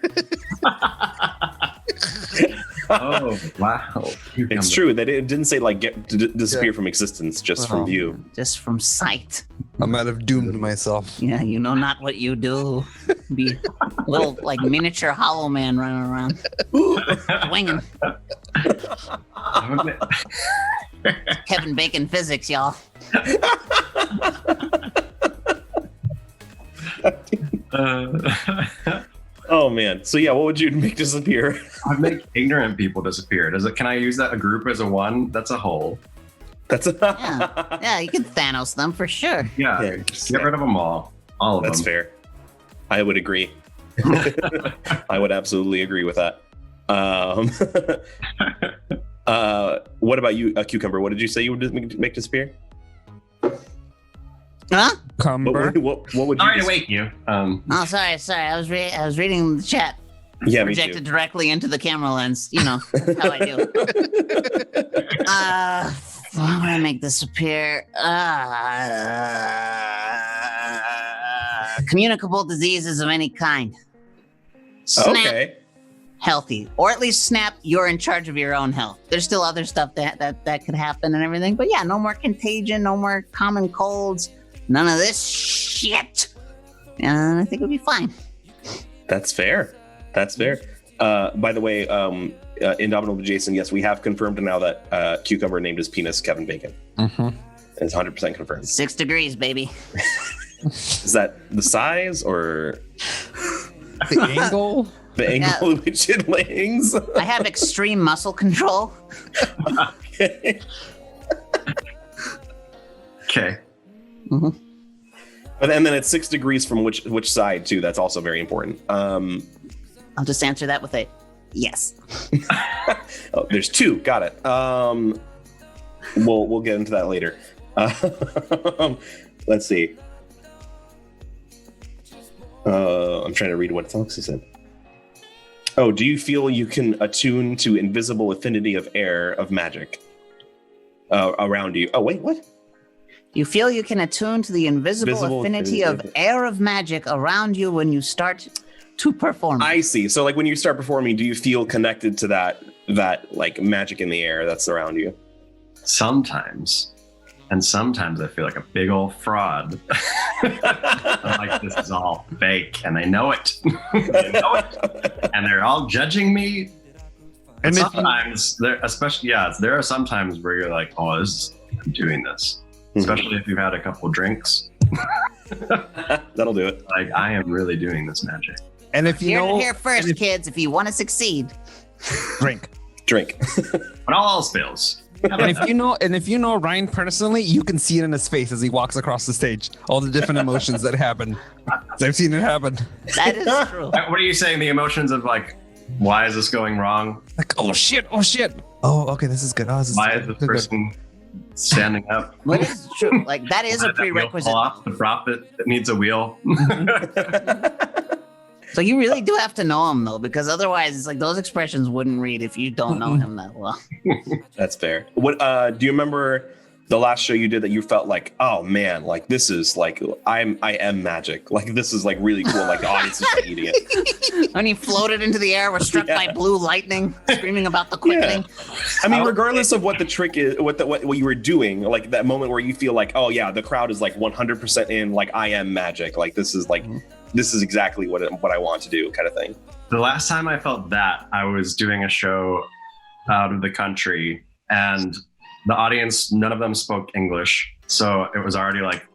Oh wow! It's true that it didn't say like disappear from existence, just from view, just from sight. I might have doomed myself. Yeah, you know not what you do. Be little like miniature Hollow Man running around, swinging. Kevin Bacon physics, y'all. Oh man! So yeah, what would you make disappear? I'd make ignorant people disappear. Can I use that a group as a one? That's a whole. That's yeah. You can Thanos them for sure. Yeah, just get rid of them all. All of them. That's fair. I would agree. I would absolutely agree with that. What about you, Cucumber? What did you say you would make disappear? Huh? What would you? Sorry to wake you. Oh, sorry. I was reading the chat. Yeah, projected directly into the camera lens. You know how I do. What would I make disappear? Communicable diseases of any kind. Snap. Okay. Healthy, or at least Snap, you're in charge of your own health. There's still other stuff that could happen and everything, but yeah, no more contagion, no more common colds, none of this shit. And I think it'll be fine. That's fair. By the way, Indomitable Jason, yes, we have confirmed now that Cucumber named his penis Kevin Bacon. Mm-hmm. It's 100% confirmed. 6 degrees, baby. Is that the size or the angle? The angle in which it lays? I have extreme muscle control. Okay. Okay. Mm-hmm. And then it's 6 degrees from which side too. That's also very important. I'll just answer that with a yes. Oh, there's 2. Got it. We'll get into that later. Let's see. I'm trying to read what else he said. Oh, do you feel you can attune to invisible affinity of air of magic around you? Oh, wait, what? You feel you can attune to the invisible affinity of air of magic around you when you start to perform. I see. So like when you start performing, do you feel connected to that like magic in the air that's around you? Sometimes. And sometimes I feel like a big old fraud. I'm like, this is all fake, and they know it. They know it. And they're all judging me. And sometimes, there are some times where you're like, oh, I'm doing this. Especially if you've had a couple drinks. That'll do it. Like, I am really doing this magic. And if you know, here first, kids, if you want to succeed, drink. When all else fails. And if you know Ryan personally, you can see it in his face as he walks across the stage. All the different emotions that happen. I've seen it happen. That is true. What are you saying? The emotions of like, why is this going wrong? Like, oh shit. Oh, okay, this is good. Oh, why is this person standing up? What is true? Like that is a prerequisite. The prop that needs a wheel. So you really do have to know him though, because otherwise it's like those expressions wouldn't read if you don't know him that well. That's fair. What do you remember the last show you did that you felt like, oh man, like this is like I am magic. Like this is like really cool. Like the audience is eating it. When he floated into the air, was struck by blue lightning, screaming about the quickening. Yeah. I mean, regardless of what the trick is, what you were doing, like that moment where you feel like, oh yeah, the crowd is like 100% in, like I am magic. Like this is like. This is exactly what I want to do, kind of thing. The last time I felt that, I was doing a show out of the country, and the audience, none of them spoke English. So it was already like,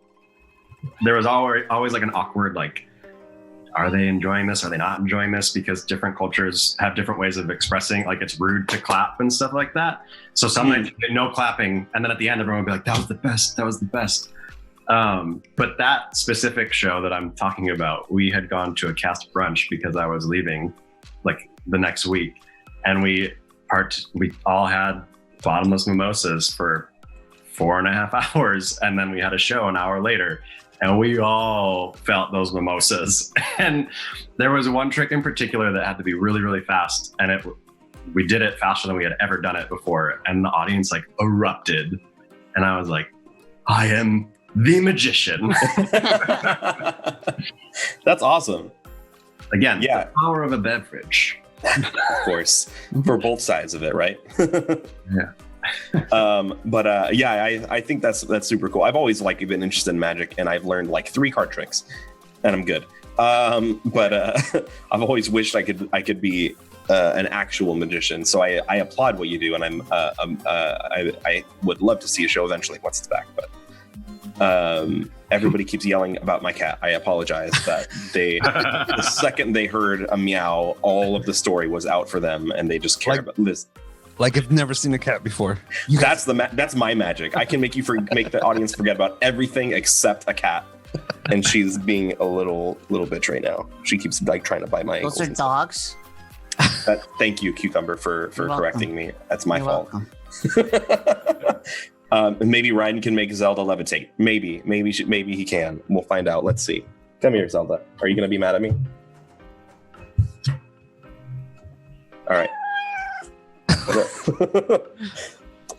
there was always like an awkward, like, are they enjoying this? Are they not enjoying this? Because different cultures have different ways of expressing, like it's rude to clap and stuff like that. So some nights no clapping, and then at the end, everyone would be like, that was the best. That was the best. But that specific show that I'm talking about, we had gone to a cast brunch because I was leaving like the next week, and we all had bottomless mimosas for 4.5 hours, and then we had a show an hour later, and we all felt those mimosas. And there was one trick in particular that had to be really, really fast, and we did it faster than we had ever done it before, and the audience like erupted, and I was like, I am the magician. That's awesome. Again, yeah, the power of a beverage. Of course, for both sides of it, right? Yeah. I think that's super cool. I've always like been interested in magic, and I've learned like 3 card tricks, and I'm good. I've always wished I could be an actual magician. So I applaud what you do, and I would love to see a show eventually once it's back, but. Everybody keeps yelling about my cat. I apologize that the second they heard a meow, all of the story was out for them, and they just care about this. Like I've never seen a cat before. That's my magic. I can make the audience forget about everything except a cat. And she's being a little bitch right now. She keeps like trying to bite my ankles. Those are dogs. Thank you, Cucumber, for correcting me. That's my fault. Maybe Ryan can make Zelda levitate. Maybe he can. We'll find out. Let's see. Come here, Zelda. Are you gonna be mad at me? All right. I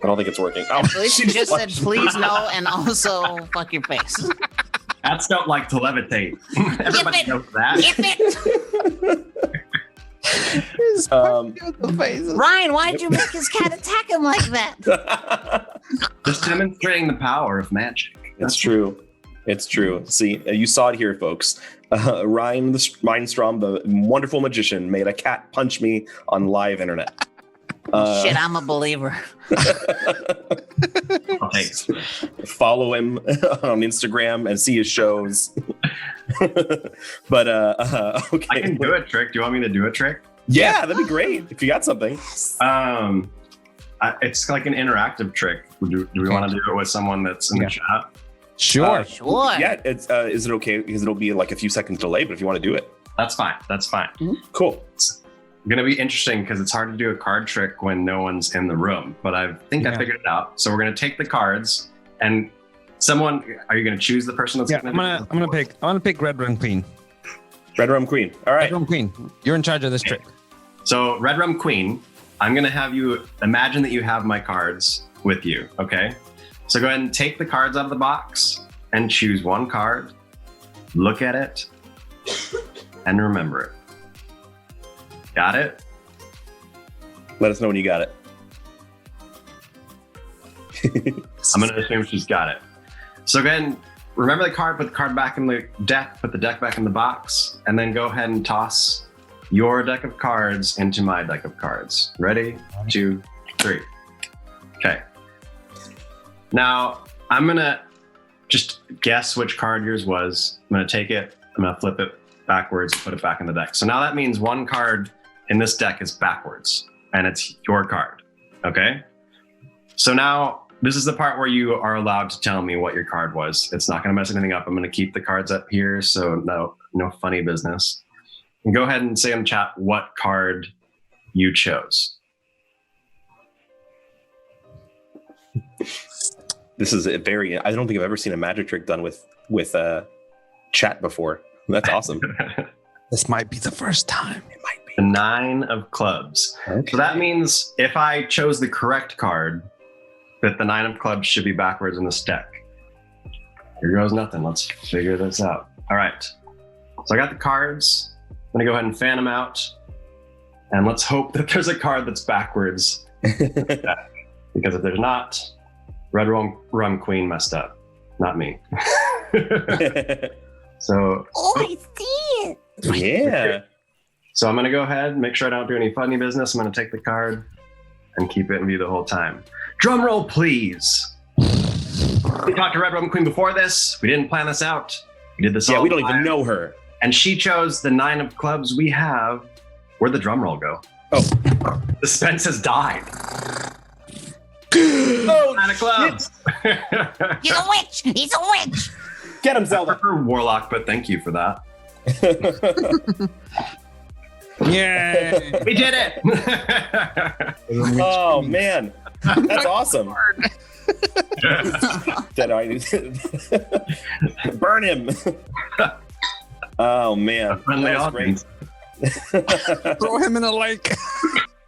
don't think it's working. Oh, at least you just said please no, and also fuck your face. Cats don't like to levitate. Everybody knows that. Ryan, why'd you make his cat attack him like that? Just demonstrating the power of magic. It's true. It's true. See, you saw it here, folks. Ryan Strom, the wonderful magician, made a cat punch me on live internet. Shit, I'm a believer. Thanks. Follow him on Instagram and see his shows. But okay. I can do a trick. Do you want me to do a trick? Yeah, that'd be great if you got something. It's like an interactive trick. Do we want to do it with someone that's in the chat? Sure. Sure. Yeah, it's is it okay? Because it'll be like a few seconds delay, but if you want to do it. That's fine. Mm-hmm. Cool. It's gonna be interesting because it's hard to do a card trick when no one's in the room, but I think I figured it out. So we're gonna take the cards, and are you gonna choose the person that's I'm gonna pick Red Rum Queen. Red Rum Queen. All right. Red Rum Queen. You're in charge of this trick. So Red Rum Queen, I'm gonna have you imagine that you have my cards with you, okay? So go ahead and take the cards out of the box and choose one card, look at it, and remember it. Got it? Let us know when you got it. I'm gonna assume she's got it. So go ahead and remember the card, put the card back in the deck, put the deck back in the box, and then go ahead and toss your deck of cards into my deck of cards. Ready? 2, 3. Okay. Now, I'm gonna just guess which card yours was. I'm gonna take it, I'm gonna flip it backwards, put it back in the deck. So now that means one card in this deck is backwards, and it's your card, okay? So now, this is the part where you are allowed to tell me what your card was. It's not gonna mess anything up. I'm gonna keep the cards up here, so no funny business. And go ahead and say in the chat what card you chose. This is a very, I don't think I've ever seen a magic trick done with chat before. That's awesome. This might be the first time. It might be. The 9 of clubs. Okay. So that means if I chose the correct card, that the 9 of clubs should be backwards in this deck. Here goes nothing. Let's figure this out. All right. So I got the cards. I'm gonna go ahead and fan them out. And let's hope that there's a card that's backwards. Because if there's not, Red Rum Queen messed up. Not me. So. Oh, I see it. Yeah. So I'm gonna go ahead, make sure I don't do any funny business. I'm gonna take the card and keep it in view the whole time. Drum roll, please. We talked to Red Rum Queen before this. We didn't plan this out. We did this all Yeah, we don't live. even know her. And she chose the 9 of clubs we have. Where'd the drum roll go? Oh. Suspense has died. Oh, 9 of clubs. He's a witch. He's a witch. Get him, I Zelda. prefer Warlock, but thank you for that. Yay! We did it. Oh, man. That's awesome. Burn him. Oh, man. Friendly That was great. audience. Throw him in a lake.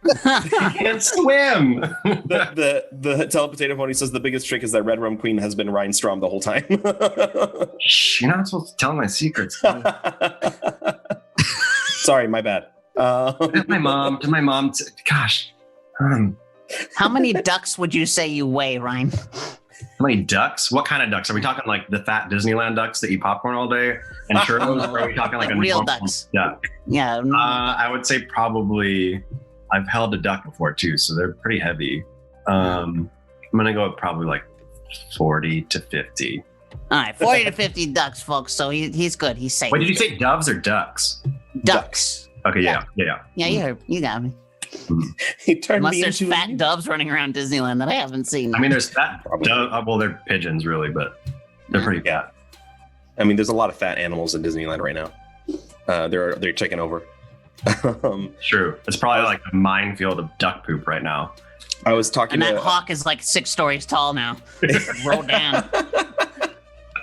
He can't swim. The telepotato pony says the biggest trick is that Red Rum Queen has been Rhinestrom the whole time. Shh, you're not supposed to tell my secrets. Sorry, my bad. Did my mom? Gosh. How many ducks would you say you weigh, Ryan? How many ducks? What kind of ducks? Are we talking like the fat Disneyland ducks that eat popcorn all day and churros? Or are we talking like a Real normal ducks. duck? Yeah. I would say probably. I've held a duck before too, so they're pretty heavy. I'm gonna go with probably like 40 to 50. All right, 40 to 50 ducks, folks. So he's good. He's safe. Wait, did you say doves or ducks? Ducks? Okay, yeah. Yeah, you got me. He turned Unless me there's into fat doves running around Disneyland that I haven't seen. I mean, there's fat Probably. well, they're pigeons really, but they're pretty fat. I mean, there's a lot of fat animals in Disneyland right now. They're taking over. True. It's probably like a minefield of duck poop right now. I was talking and that to hawk is like 6 stories tall now. Roll down.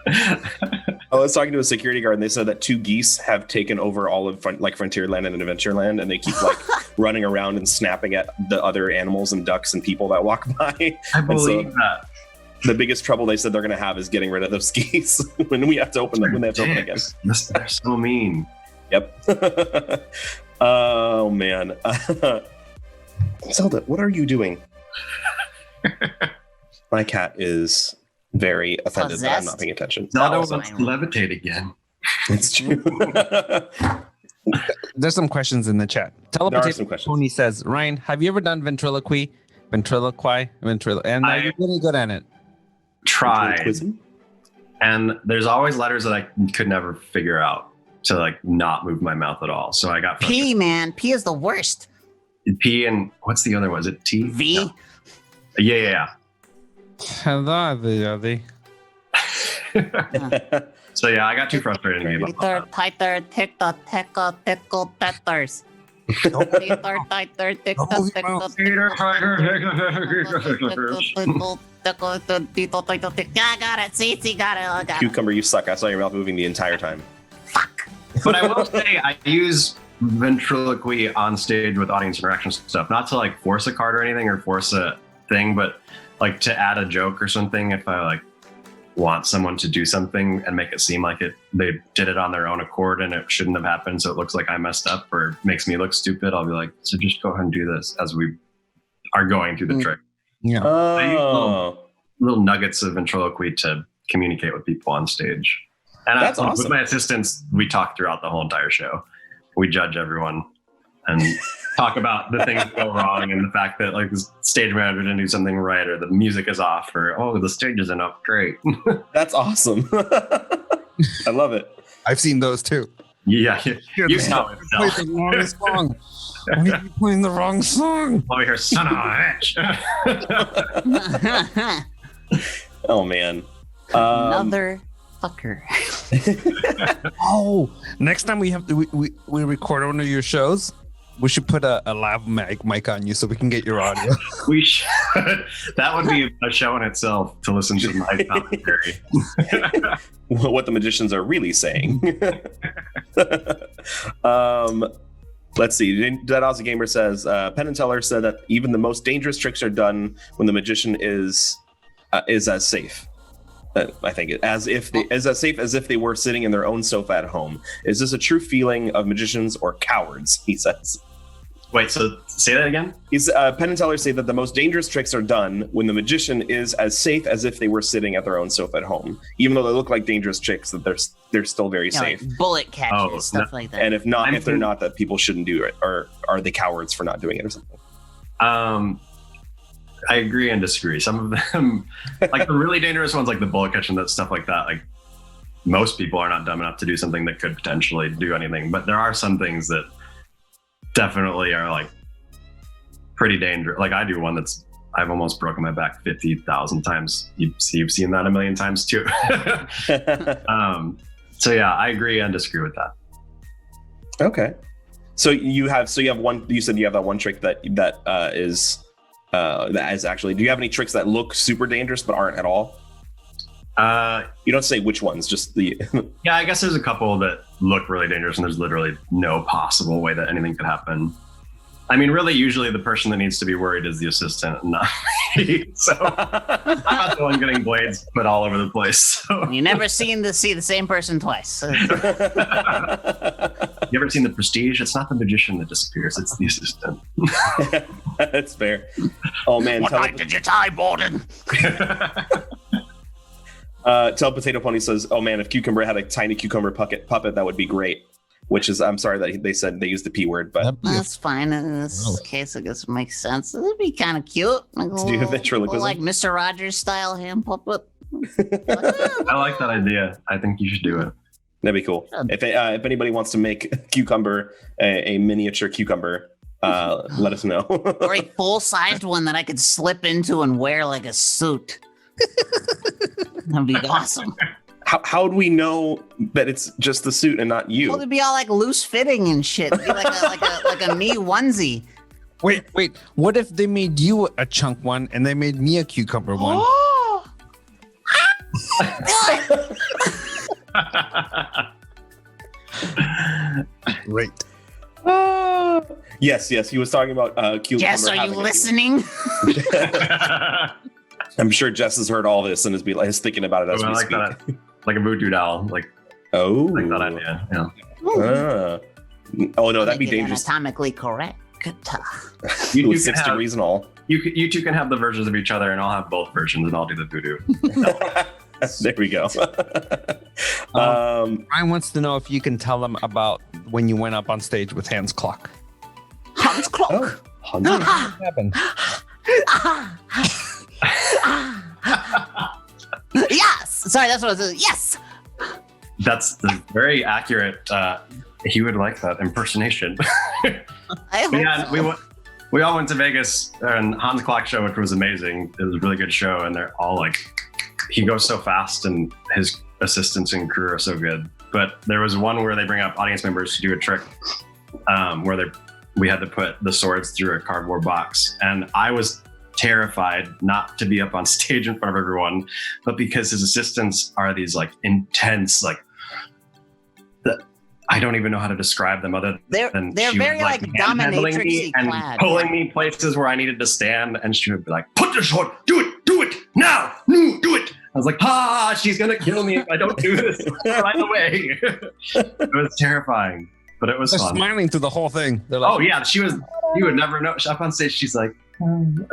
I was talking to a security guard, and they said that 2 geese have taken over all of Frontierland and Adventureland, and they keep like running around and snapping at the other animals and ducks and people that walk by. I believe that. The biggest trouble they said they're going to have is getting rid of those geese when we have to open them. When they have to open again. They're so mean. Yep. Oh man. Zelda, what are you doing? My cat is very offended that I'm not paying attention. Zelda Oh, wants to levitate again. it's true. There's some questions in the chat. There are some Telepotato questions. Pony says, Ryan, have you ever done ventriloquy? And are you really good at it? Tried. Quizzing? And there's always letters that I could never figure out to like not move my mouth at all. So I got P, man. P is the worst. P and what's the other one? Is it T? V? No. Yeah. Hello, everybody. So yeah, I got too frustrated. in the game. Peter, Titer, Tickle, Tickle, Tickle, Tetters. Peter, Titer, Tickle, Tickle, Tickle. Yeah, I got it. See, got it. I got it. Cucumber, you suck. I saw your mouth moving the entire time. Fuck. But I will say I use ventriloquy on stage with audience interaction stuff. Not to like force a card or anything or force a thing, but like to add a joke or something. If I like want someone to do something and make it seem like they did it on their own accord and it shouldn't have happened, so it looks like I messed up or makes me look stupid, I'll be like, so just go ahead and do this as we are going through the trick. Yeah. I use little nuggets of ventriloquy to communicate with people on stage. And That's awesome. With my assistants, we talk throughout the whole entire show. We judge everyone and talk about the things that go wrong and the fact that like the stage manager didn't do something right or the music is off or the stage isn't up great. That's awesome. I love it. I've seen those too. Yeah, you know it. Played the wrong song. Why are you playing the wrong song? Over here, son of a bitch. Oh man. Another fucker. Oh, next time we record one of your shows, we should put a lav mic on you so we can get your audio. We should. That would be a show in itself to listen to my commentary. What the magicians are really saying. Let's see. Dead Aussie Gamer says Penn and Teller said that even the most dangerous tricks are done when the magician is as safe. I think as safe as if they were sitting in their own sofa at home. Is this a true feeling of magicians or cowards? He says. Wait, so say that again? Penn and Teller say that the most dangerous tricks are done when the magician is as safe as if they were sitting at their own sofa at home. Even though they look like dangerous tricks, that they're still very safe. Like bullet catches, stuff like that. And if they're not, that people shouldn't do it, or are they cowards for not doing it or something? I agree and disagree. Some of them, like the really dangerous ones, like the bullet catch and that stuff like that, like most people are not dumb enough to do something that could potentially do anything. But there are some things that definitely are like pretty dangerous. Like I do one I've almost broken my back 50,000 times. You've seen that a million times too. So yeah, I agree and disagree with that. Okay. So you have one. You said you have that one trick that is actually. Do you have any tricks that look super dangerous but aren't at all? You don't say which ones. Just the. Yeah, I guess there's a couple that look really dangerous, and there's literally no possible way that anything could happen. I mean, really, usually the person that needs to be worried is the assistant, not me. So I'm not the one getting blades put all over the place. So. You never see the same person twice. You ever seen The Prestige? It's not the magician that disappears; it's the assistant. That's fair. Oh man, what night did you tie, Borden? Tell Potato Pony says, "Oh man, if Cucumber had a tiny cucumber puppet, that would be great." Which is, I'm sorry that they said they used the P word, but that's fine. In this case, I guess it makes sense. It'd be kind of cute. Like to do ventriloquism, like Mr. Rogers style hand puppet. I like that idea. I think you should do it. That'd be cool. If anybody wants to make Cucumber a miniature cucumber, let us know. Or a full-sized one that I could slip into and wear like a suit. That'd be awesome. How do we know that it's just the suit and not you? Well, it'd be all like loose fitting and shit. It'd be like a me onesie. Wait. What if they made you a chunk one and they made me a cucumber one? Oh! Great. Yes. He was talking about cucumber. Jess, are you listening? I'm sure Jess has heard all this and is thinking about it as we speak. That. Like a voodoo doll, like like that idea. Yeah. Oh no, that'd be dangerous. Anatomically correct. You with reason all. You two can have the versions of each other, and I'll have both versions, and I'll do the voodoo. There we go. Brian wants to know if you can tell them about when you went up on stage with Hans Klock. Hans Klock. What happened? Yes. Sorry, that's what I was. Yes. That's very accurate. He would like that impersonation. I hope so. We all went to Vegas and Hans Klock show, which was amazing. It was a really good show, and they're all like, he goes so fast, and his assistants and crew are so good. But there was one where they bring up audience members to do a trick, where we had to put the swords through a cardboard box, and I was terrified not to be up on stage in front of everyone, but because his assistants are these like intense, like I don't even know how to describe them other than they're she very was, like dominatrixy and clad, pulling me places where I needed to stand, and she would be like, "Put the sword, do it now, no, do it." I was like, she's gonna kill me if I don't do this right away. It was terrifying, but it was They're fun. smiling through the whole thing. They're like, Oh yeah, you would never know. Up on stage, she's like, and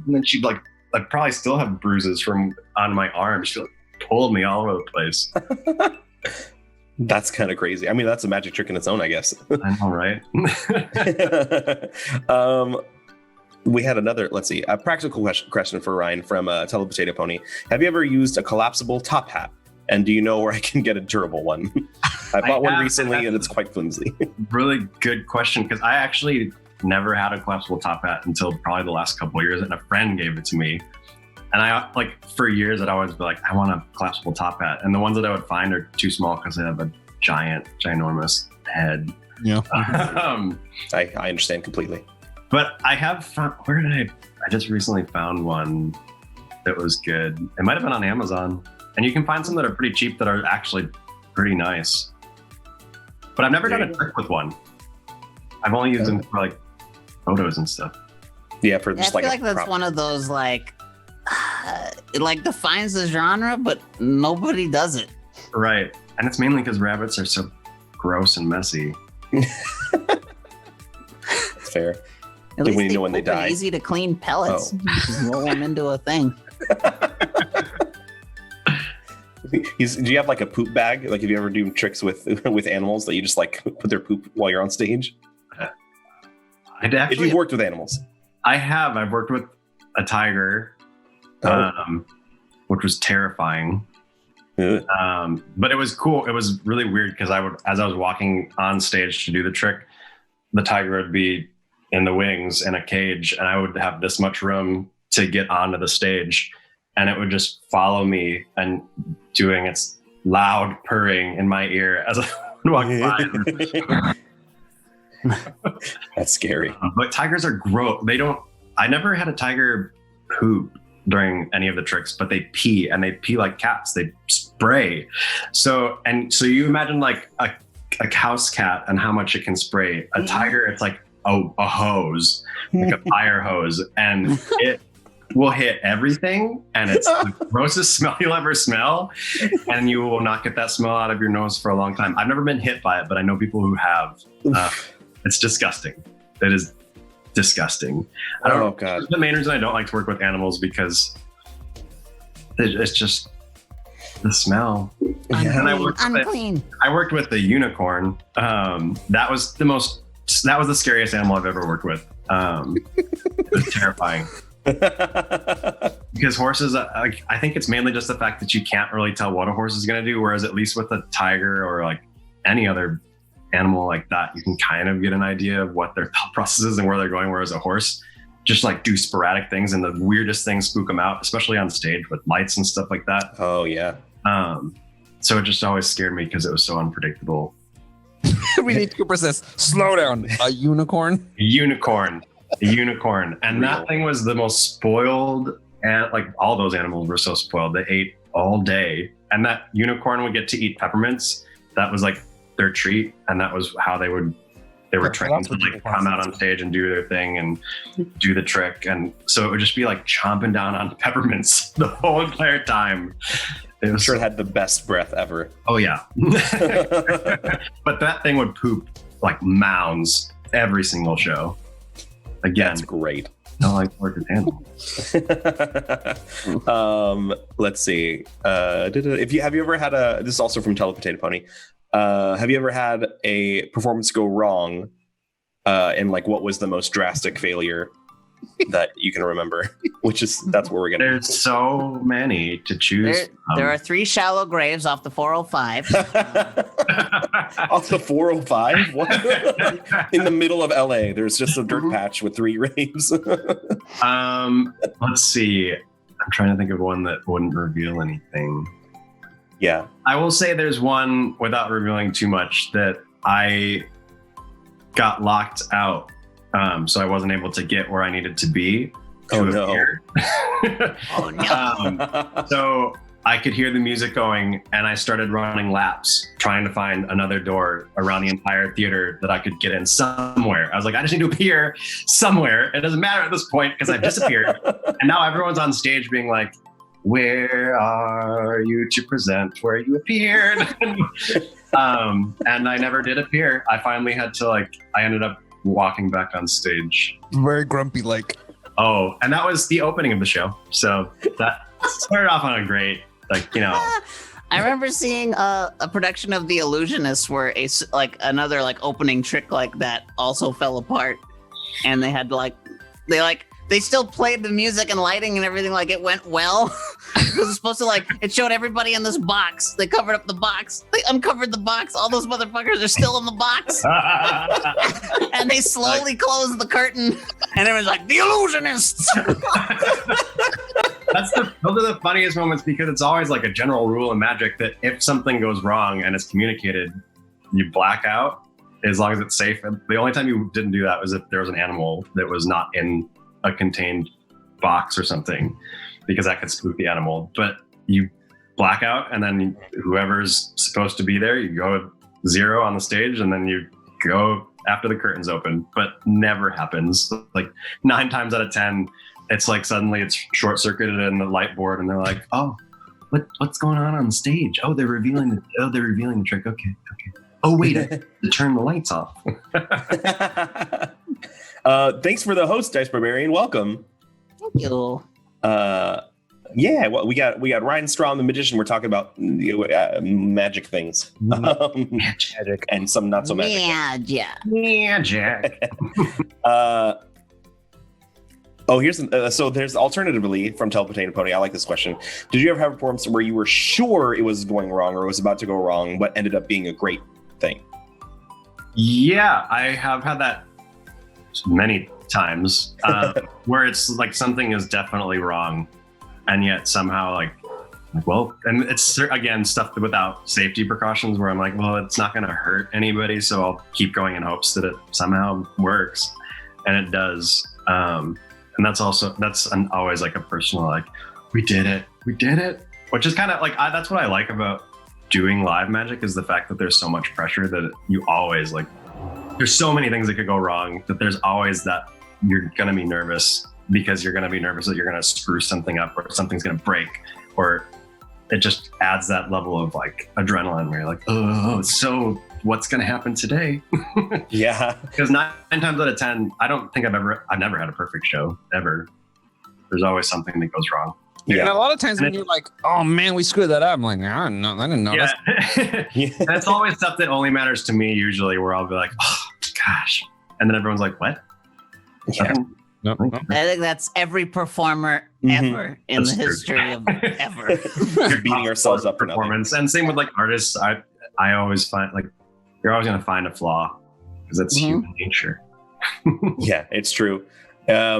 then she'd like, I'd probably still have bruises from on my arm. She like pulled me all over the place. That's kind of crazy. I mean, that's a magic trick in its own, I guess. I know, right? We had another, let's see, a practical question for Ryan from Telepotato Pony. Have you ever used a collapsible top hat? And do you know where I can get a durable one? I bought one recently and it's quite flimsy. Really good question, because I actually never had a collapsible top hat until probably the last couple of years, and a friend gave it to me. And I, like, for years, I'd always be like, I want a collapsible top hat. And the ones that I would find are too small because they have a ginormous head. Yeah. I understand completely. But I have found, I just recently found one that was good. It might have been on Amazon. And you can find some that are pretty cheap that are actually pretty nice. But I've never done a trick with one. I've only used them for like photos and stuff. Yeah, for just I feel like that's one of those like it like defines the genre, but nobody does it. Right. And it's mainly because rabbits are so gross and messy. It's fair. At least when you they know when they poop in die. easy to clean pellets. Just roll them into a thing. Do you have like a poop bag? Like, have you ever do tricks with animals that you just like put their poop while you're on stage? If you've worked with animals. I have. I've worked with a tiger, which was terrifying. But it was cool. It was really weird because as I was walking on stage to do the trick, the tiger would be in the wings in a cage, and I would have this much room to get onto the stage, and it would just follow me and doing its loud purring in my ear as I would walk by. That's scary. But tigers are gross. I never had a tiger poop during any of the tricks, but they pee, and they pee like cats. They spray. So you imagine like a house cat and how much it can spray. A tiger, it's like a hose, like a fire hose, and it will hit everything, and it's the grossest smell you'll ever smell, and you will not get that smell out of your nose for a long time. I've never been hit by it, but I know people who have. It's disgusting. It is disgusting. God. The main reason I don't like to work with animals because it's just the smell. Unclean. I worked with the unicorn. That was the scariest animal I've ever worked with. It was terrifying. Because horses, I think it's mainly just the fact that you can't really tell what a horse is going to do. Whereas at least with a tiger or like any other animal like that, you can kind of get an idea of what their thought process is and where they're going. Whereas a horse just like do sporadic things, and the weirdest things spook them out, especially on stage with lights and stuff like that. Oh yeah. So it just always scared me because it was so unpredictable. We need to process. Slow down. A unicorn. A unicorn. And that thing was the most spoiled, and like all those animals were so spoiled. They ate all day, and that unicorn would get to eat peppermints. That was like their treat, and that was how they were trained to like come out on stage and do their thing and do the trick. And so it would just be like chomping down on peppermints the whole entire time. I'm sure it had the best breath ever. Oh yeah. But that thing would poop like mounds every single show. Again, that's great. I like work with animals. Let's see. Have you ever had this is also from Telepotato Pony. Have you ever had a performance go wrong? And like, what was the most drastic failure that you can remember? That's where we're gonna. There's so many to choose. There are 3 shallow graves off the 405. Off the 405? What? In the middle of LA, there's just a dirt patch with 3 graves. Let's see. I'm trying to think of one that wouldn't reveal anything. Yeah. I will say there's one, without revealing too much, that I got locked out. So I wasn't able to get where I needed to be. Oh no. Oh no. So I could hear the music going, and I started running laps trying to find another door around the entire theater that I could get in somewhere. I was like, I just need to appear somewhere. It doesn't matter at this point because I've disappeared. And now everyone's on stage being like, where are you to present where you appeared? And I never did appear. I finally had to I ended up walking back on stage. Very grumpy, like. Oh, and that was the opening of the show. So that started off on a great, I remember seeing a production of The Illusionist where another opening trick like that also fell apart, and they had to they still played the music and lighting and everything like it went well. It was supposed to it showed everybody in this box. They covered up the box. They uncovered the box. All those motherfuckers are still in the box. And they slowly closed the curtain, and everyone's like, The Illusionists. Those are the funniest moments because it's always like a general rule in magic that if something goes wrong and it's communicated, you black out as long as it's safe. The only time you didn't do that was if there was an animal that was not in a contained box or something, because that could spook the animal. But you black out, and then whoever's supposed to be there, you go 0 on the stage, and then you go after the curtains open. But never happens. 9 times out of 10, it's suddenly it's short circuited in the light board, and they're like, "Oh, what's going on the stage? Oh, they're revealing the trick. Okay. Oh wait, I have to turn the lights off." Thanks for the host, Dice Barbarian. Welcome. Thank you. Yeah, well, we got Ryan Strahm, the magician. We're talking about magic things, magic, and some not so magic. Magic. So there's alternatively from Telepotato Pony. I like this question. Did you ever have a performance where you were sure it was going wrong or it was about to go wrong, but ended up being a great thing? Yeah, I have had that many times where it's something is definitely wrong, and yet somehow and it's again stuff without safety precautions where I'm like, well, it's not going to hurt anybody, so I'll keep going in hopes that it somehow works, and it does. And that's always a personal we did it, which is kind of that's what I like about doing live magic, is the fact that there's so much pressure that you always there's so many things that could go wrong that there's always that you're gonna be nervous because you're gonna be nervous that you're gonna screw something up or something's gonna break, or it just adds that level of adrenaline where you're like, oh, so what's gonna happen today? Yeah, because 9 times out of 10, I've never had a perfect show ever. There's always something that goes wrong. Yeah, and a lot of times when you're like, oh man, we screwed that up, I'm like, I didn't know. Yeah. And it's always stuff that only matters to me usually, where I'll be like, oh gosh, and then everyone's like, what? Yeah. No. I think that's every performer ever in the history of ever. We're beating ourselves up for performance. And same with artists. I always find you're always going to find a flaw because it's human nature. Yeah, it's true. I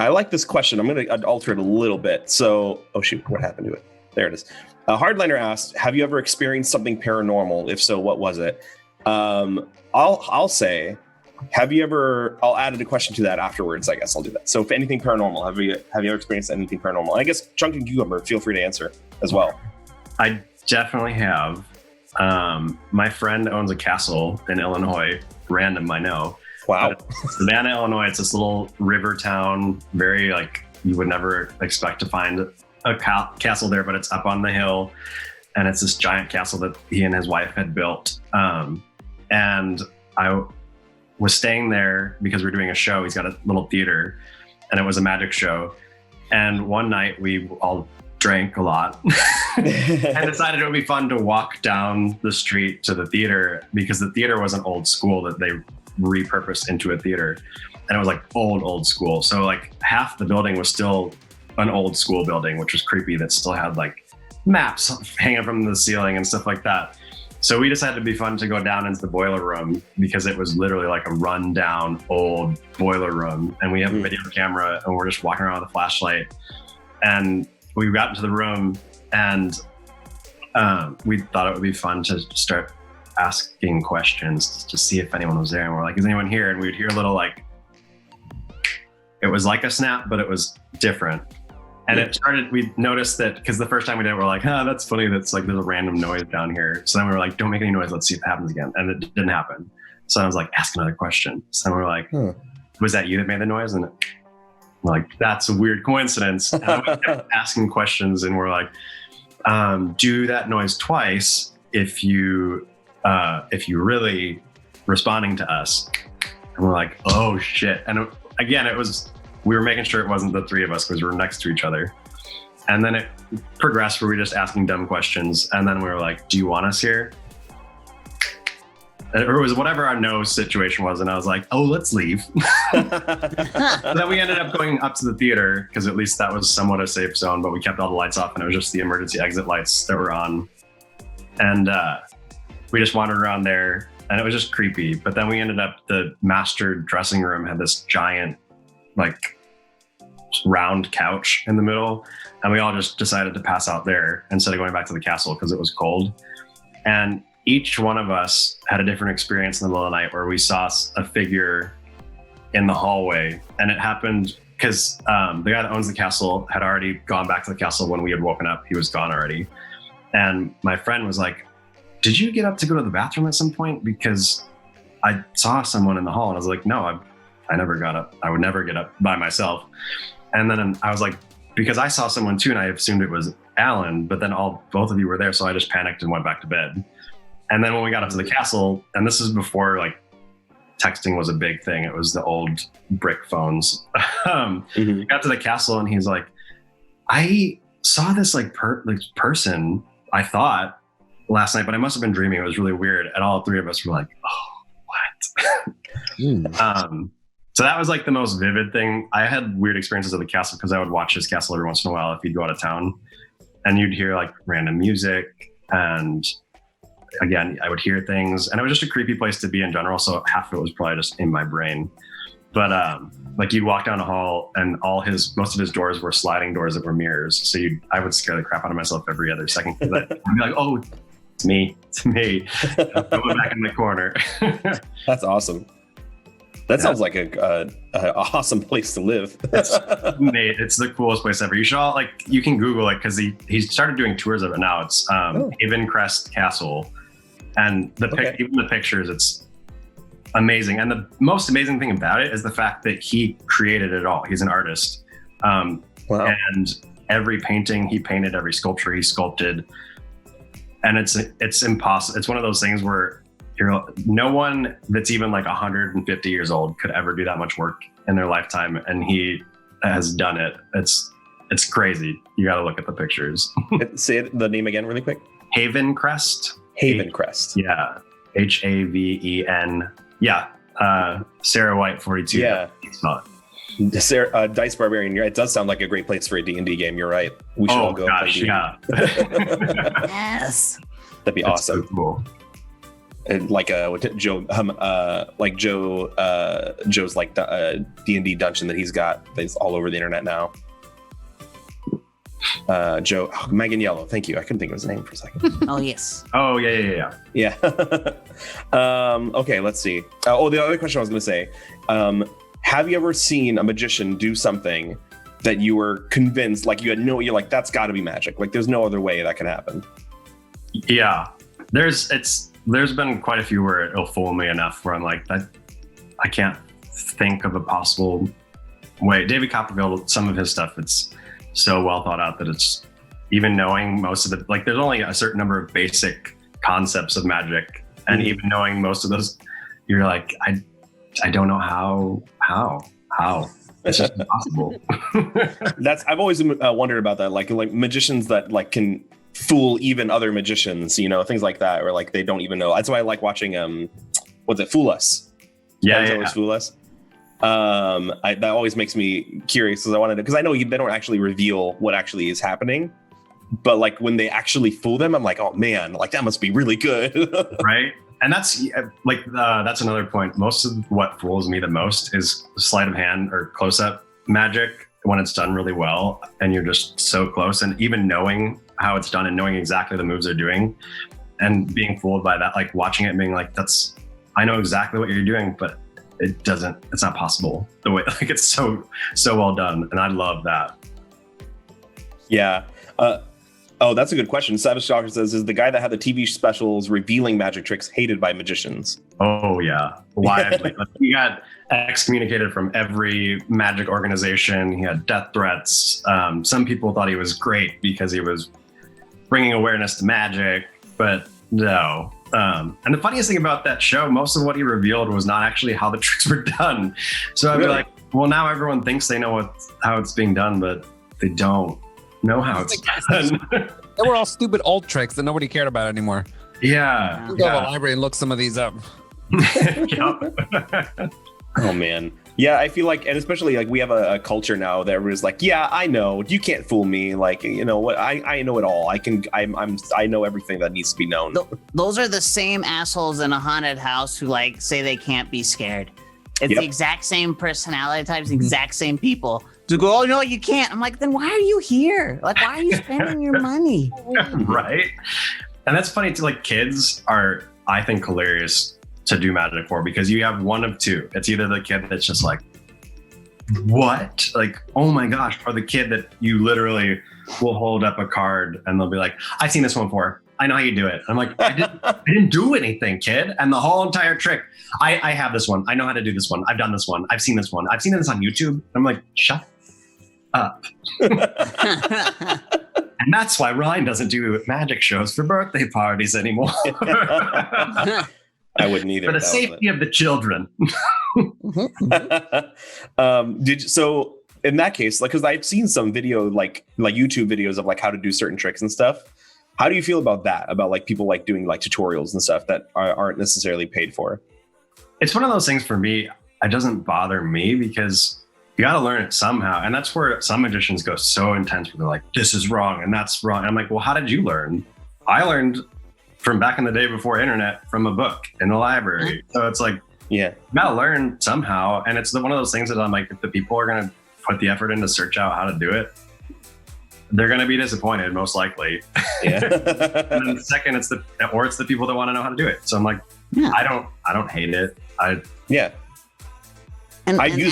like this question. I'm going to alter it a little bit. So, oh shoot, what happened to it? There it is. Hardliner asked, have you ever experienced something paranormal? If so, what was it? I'll say, have you ever, I'll add a question to that afterwards. I guess I'll do that. So if anything paranormal, have you ever experienced anything paranormal? I guess Chunk and Cucumber, feel free to answer as well. I definitely have. My friend owns a castle in Illinois. Random, I know. Wow. Savannah, Illinois. It's this little river town. Very you would never expect to find a castle there, but it's up on the hill, and it's this giant castle that he and his wife had built. And I was staying there because we're doing a show. He's got a little theater, and it was a magic show. And one night we all drank a lot and decided it would be fun to walk down the street to the theater, because the theater was an old school that they repurposed into a theater, and it was old school. So half the building was still an old school building, which was creepy, that still had maps hanging from the ceiling and stuff like that. So we decided it'd be fun to go down into the boiler room, because it was literally a rundown old boiler room, and we have a video camera, and we're just walking around with a flashlight. And we got into the room, and we thought it would be fun to start asking questions to see if anyone was there. And we're like, is anyone here? And we'd hear a little it was like a snap, but it was different. And it started, we noticed that because the first time we did it, we're like, that's funny. That's like, there's a random noise down here. So then we were like, don't make any noise. Let's see if it happens again. And it didn't happen. So I was like, ask another question. So then we were like, was that you that made the noise? And we're like, that's a weird coincidence. And we kept asking questions and we're like, do that noise twice if you really responding to us. And we're like, oh shit. And again, we were making sure it wasn't the three of us because we were next to each other. And then it progressed where we were just asking dumb questions. And then we were like, do you want us here? Or it was whatever our no situation was. And I was like, oh, let's leave. So then we ended up going up to the theater because at least that was somewhat a safe zone, but we kept all the lights off and it was just the emergency exit lights that were on. And we just wandered around there and it was just creepy. But then we ended up, the master dressing room had this giant, like, round couch in the middle. And we all just decided to pass out there instead of going back to the castle because it was cold. And each one of us had a different experience in the middle of the night where we saw a figure in the hallway. And it happened because the guy that owns the castle had already gone back to the castle when we had woken up. He was gone already. And my friend was like, did you get up to go to the bathroom at some point? Because I saw someone in the hall. And I was like, no, I never got up. I would never get up by myself. And then I was like, because I saw someone too, and I assumed it was Alan, but then both of you were there. So I just panicked and went back to bed. And then when we got up to the castle, and this is before like texting was a big thing. It was the old brick phones. We got to the castle and he's like, I saw this like person, I thought, last night, but I must have been dreaming. It was really weird. And all three of us were like, oh, what? So that was like the most vivid thing. I had weird experiences at the castle because I would watch his castle every once in a while if he'd go out of town. And you'd hear like random music. And again, I would hear things. And it was just a creepy place to be in general. So half of it was probably just in my brain. But like you'd walk down a hall and most of his doors were sliding doors that were mirrors. So I would scare the crap out of myself every other second. I'd be like, oh, it's me. I'm going back in the corner. That's awesome. That sounds like a awesome place to live. It's the coolest place ever. You should you can Google it because he started doing tours of it now. It's Haven Crest Castle, and even the pictures, it's amazing. And the most amazing thing about it is the fact that he created it all. He's an artist, and every painting he painted, every sculpture he sculpted, and it's impossible. It's one of those things where no one that's even like 150 years old could ever do that much work in their lifetime, and he has done it. It's crazy. You got to look at the pictures. Say the name again really quick. Haven Crest. Haven Crest. Yeah. Haven. Yeah. Sarah White 42. Yeah. It's not. Sarah, Dice Barbarian. It does sound like a great place for a D&D game. You're right. We should all go. Gosh, play D&D. yeah. Yes. That'd be awesome. So cool. And like Joe's like D&D dungeon that he's got that's all over the internet now. Megan Yellow, thank you. I couldn't think of his name for a second. Oh yes. Oh yeah. Okay, let's see. The other question I was going to say, have you ever seen a magician do something that you were convinced, like you're like, that's got to be magic, like there's no other way that can happen? Yeah, there's been quite a few where it'll fool me enough where I'm like, I can't think of a possible way. David Copperfield, some of his stuff, it's so well thought out that it's even knowing most of like there's only a certain number of basic concepts of magic, and even knowing most of those, you're like, I don't know how it's just impossible. I've always wondered about that, like magicians that like can fool even other magicians, things like that, or like they don't even know. That's why I like watching Fool Us. Yeah. Fool Us. That always makes me curious because I know they don't actually reveal what actually is happening, but like when they actually fool them, I'm like, oh man, like that must be really good. Right. And that's that's another point. Most of what fools me the most is sleight of hand or close-up magic when it's done really well and you're just so close, and even knowing how it's done and knowing exactly the moves they're doing and being fooled by that, like watching it and being like, I know exactly what you're doing, but it's not possible the way, like it's so well done. And I love that. Yeah. Oh, that's a good question. Savage Stalker says, is the guy that had the TV specials revealing magic tricks hated by magicians? Oh, yeah. Widely. He got excommunicated from every magic organization. He had death threats. Some people thought he was great because he was bringing awareness to magic, but no. And the funniest thing about that show, most of what he revealed was not actually how the tricks were done. So I'd be like, well, now everyone thinks they know how it's being done, but they don't know how it's done. They were all stupid old tricks that nobody cared about anymore. Yeah. Go to the library and look some of these up. Oh, man. Yeah, I feel like, and especially like we have a culture now that was like, yeah, I know, you can't fool me. Like, you know what? I know it all. I know everything that needs to be known. Those are the same assholes in a haunted house who like say they can't be scared. It's the exact same personality types, exact same people. To go, oh no, you can't. I'm like, then why are you here? Like, why are you spending your money? Right. And that's funny too. Like, kids are, I think, hilarious to do magic for, because you have one of two. It's either the kid that's just like, what? Like, oh my gosh, or the kid that you literally will hold up a card and they'll be like, I've seen this one before. I know how you do it. I'm like, I didn't do anything, kid. And the whole entire trick, I have this one. I know how to do this one. I've done this one. I've seen this one. I've seen this on YouTube. I'm like, shut up. And that's why Ryan doesn't do magic shows for birthday parties anymore. I wouldn't either. For the safety of the children. So in that case, like, because I've seen some video, like YouTube videos of like how to do certain tricks and stuff. How do you feel about that? About like people like doing like tutorials and stuff that aren't necessarily paid for? It's one of those things for me. It doesn't bother me because you got to learn it somehow. And that's where some magicians go so intense where they're like, this is wrong and that's wrong. And I'm like, well, how did you learn? I learned from back in the day before internet from a book in the library. So it's like, yeah, you got to learn somehow. And it's one of those things that I'm like, if the people are going to put the effort in to search out how to do it, they're going to be disappointed, most likely. Yeah. And then the second, it's the people that want to know how to do it. So I'm like, I don't hate it. I use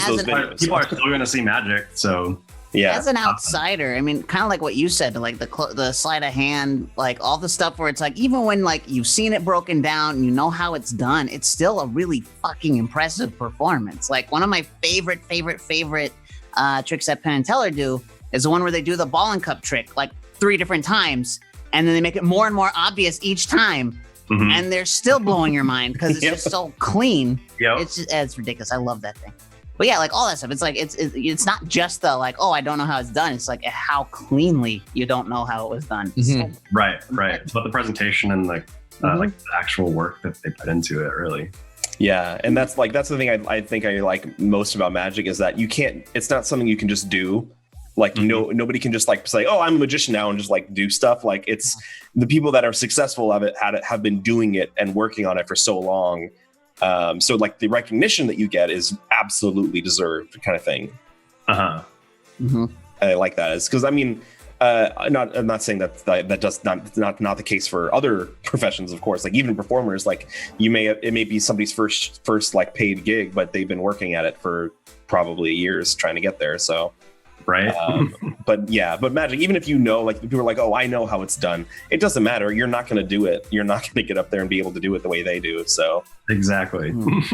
those videos. People are still going to see magic. So yeah. As an outsider, I mean, kind of like what you said, like the sleight of hand, like all the stuff where it's like, even when like you've seen it broken down and you know how it's done, it's still a really fucking impressive performance. Like one of my favorite tricks that Penn and Teller do is the one where they do the ball and cup trick like 3 different times, and then they make it more and more obvious each time, and they're still blowing your mind because it's just so clean. Yep. It's ridiculous. I love that thing. But yeah, like all that stuff. It's like it's not just the like, oh, I don't know how it's done. It's like how cleanly you don't know how it was done. So, right. But the presentation and like the actual work that they put into it, really. Yeah, and that's the thing I think I like most about magic is that it's not something you can just do. Like nobody can just like say, oh, I'm a magician now and just like do stuff. Like it's the people that are successful of it have been doing it and working on it for so long. So like the recognition that you get is absolutely deserved kind of thing. And I like that. It's because I mean, I'm not saying that does not the case for other professions, of course. Like even performers, like it may be somebody's first like paid gig, but they've been working at it for probably years trying to get there. So. Right. But magic, even if you know, like people are like, oh, I know how it's done. It doesn't matter. You're not going to do it. You're not going to get up there and be able to do it the way they do. So exactly.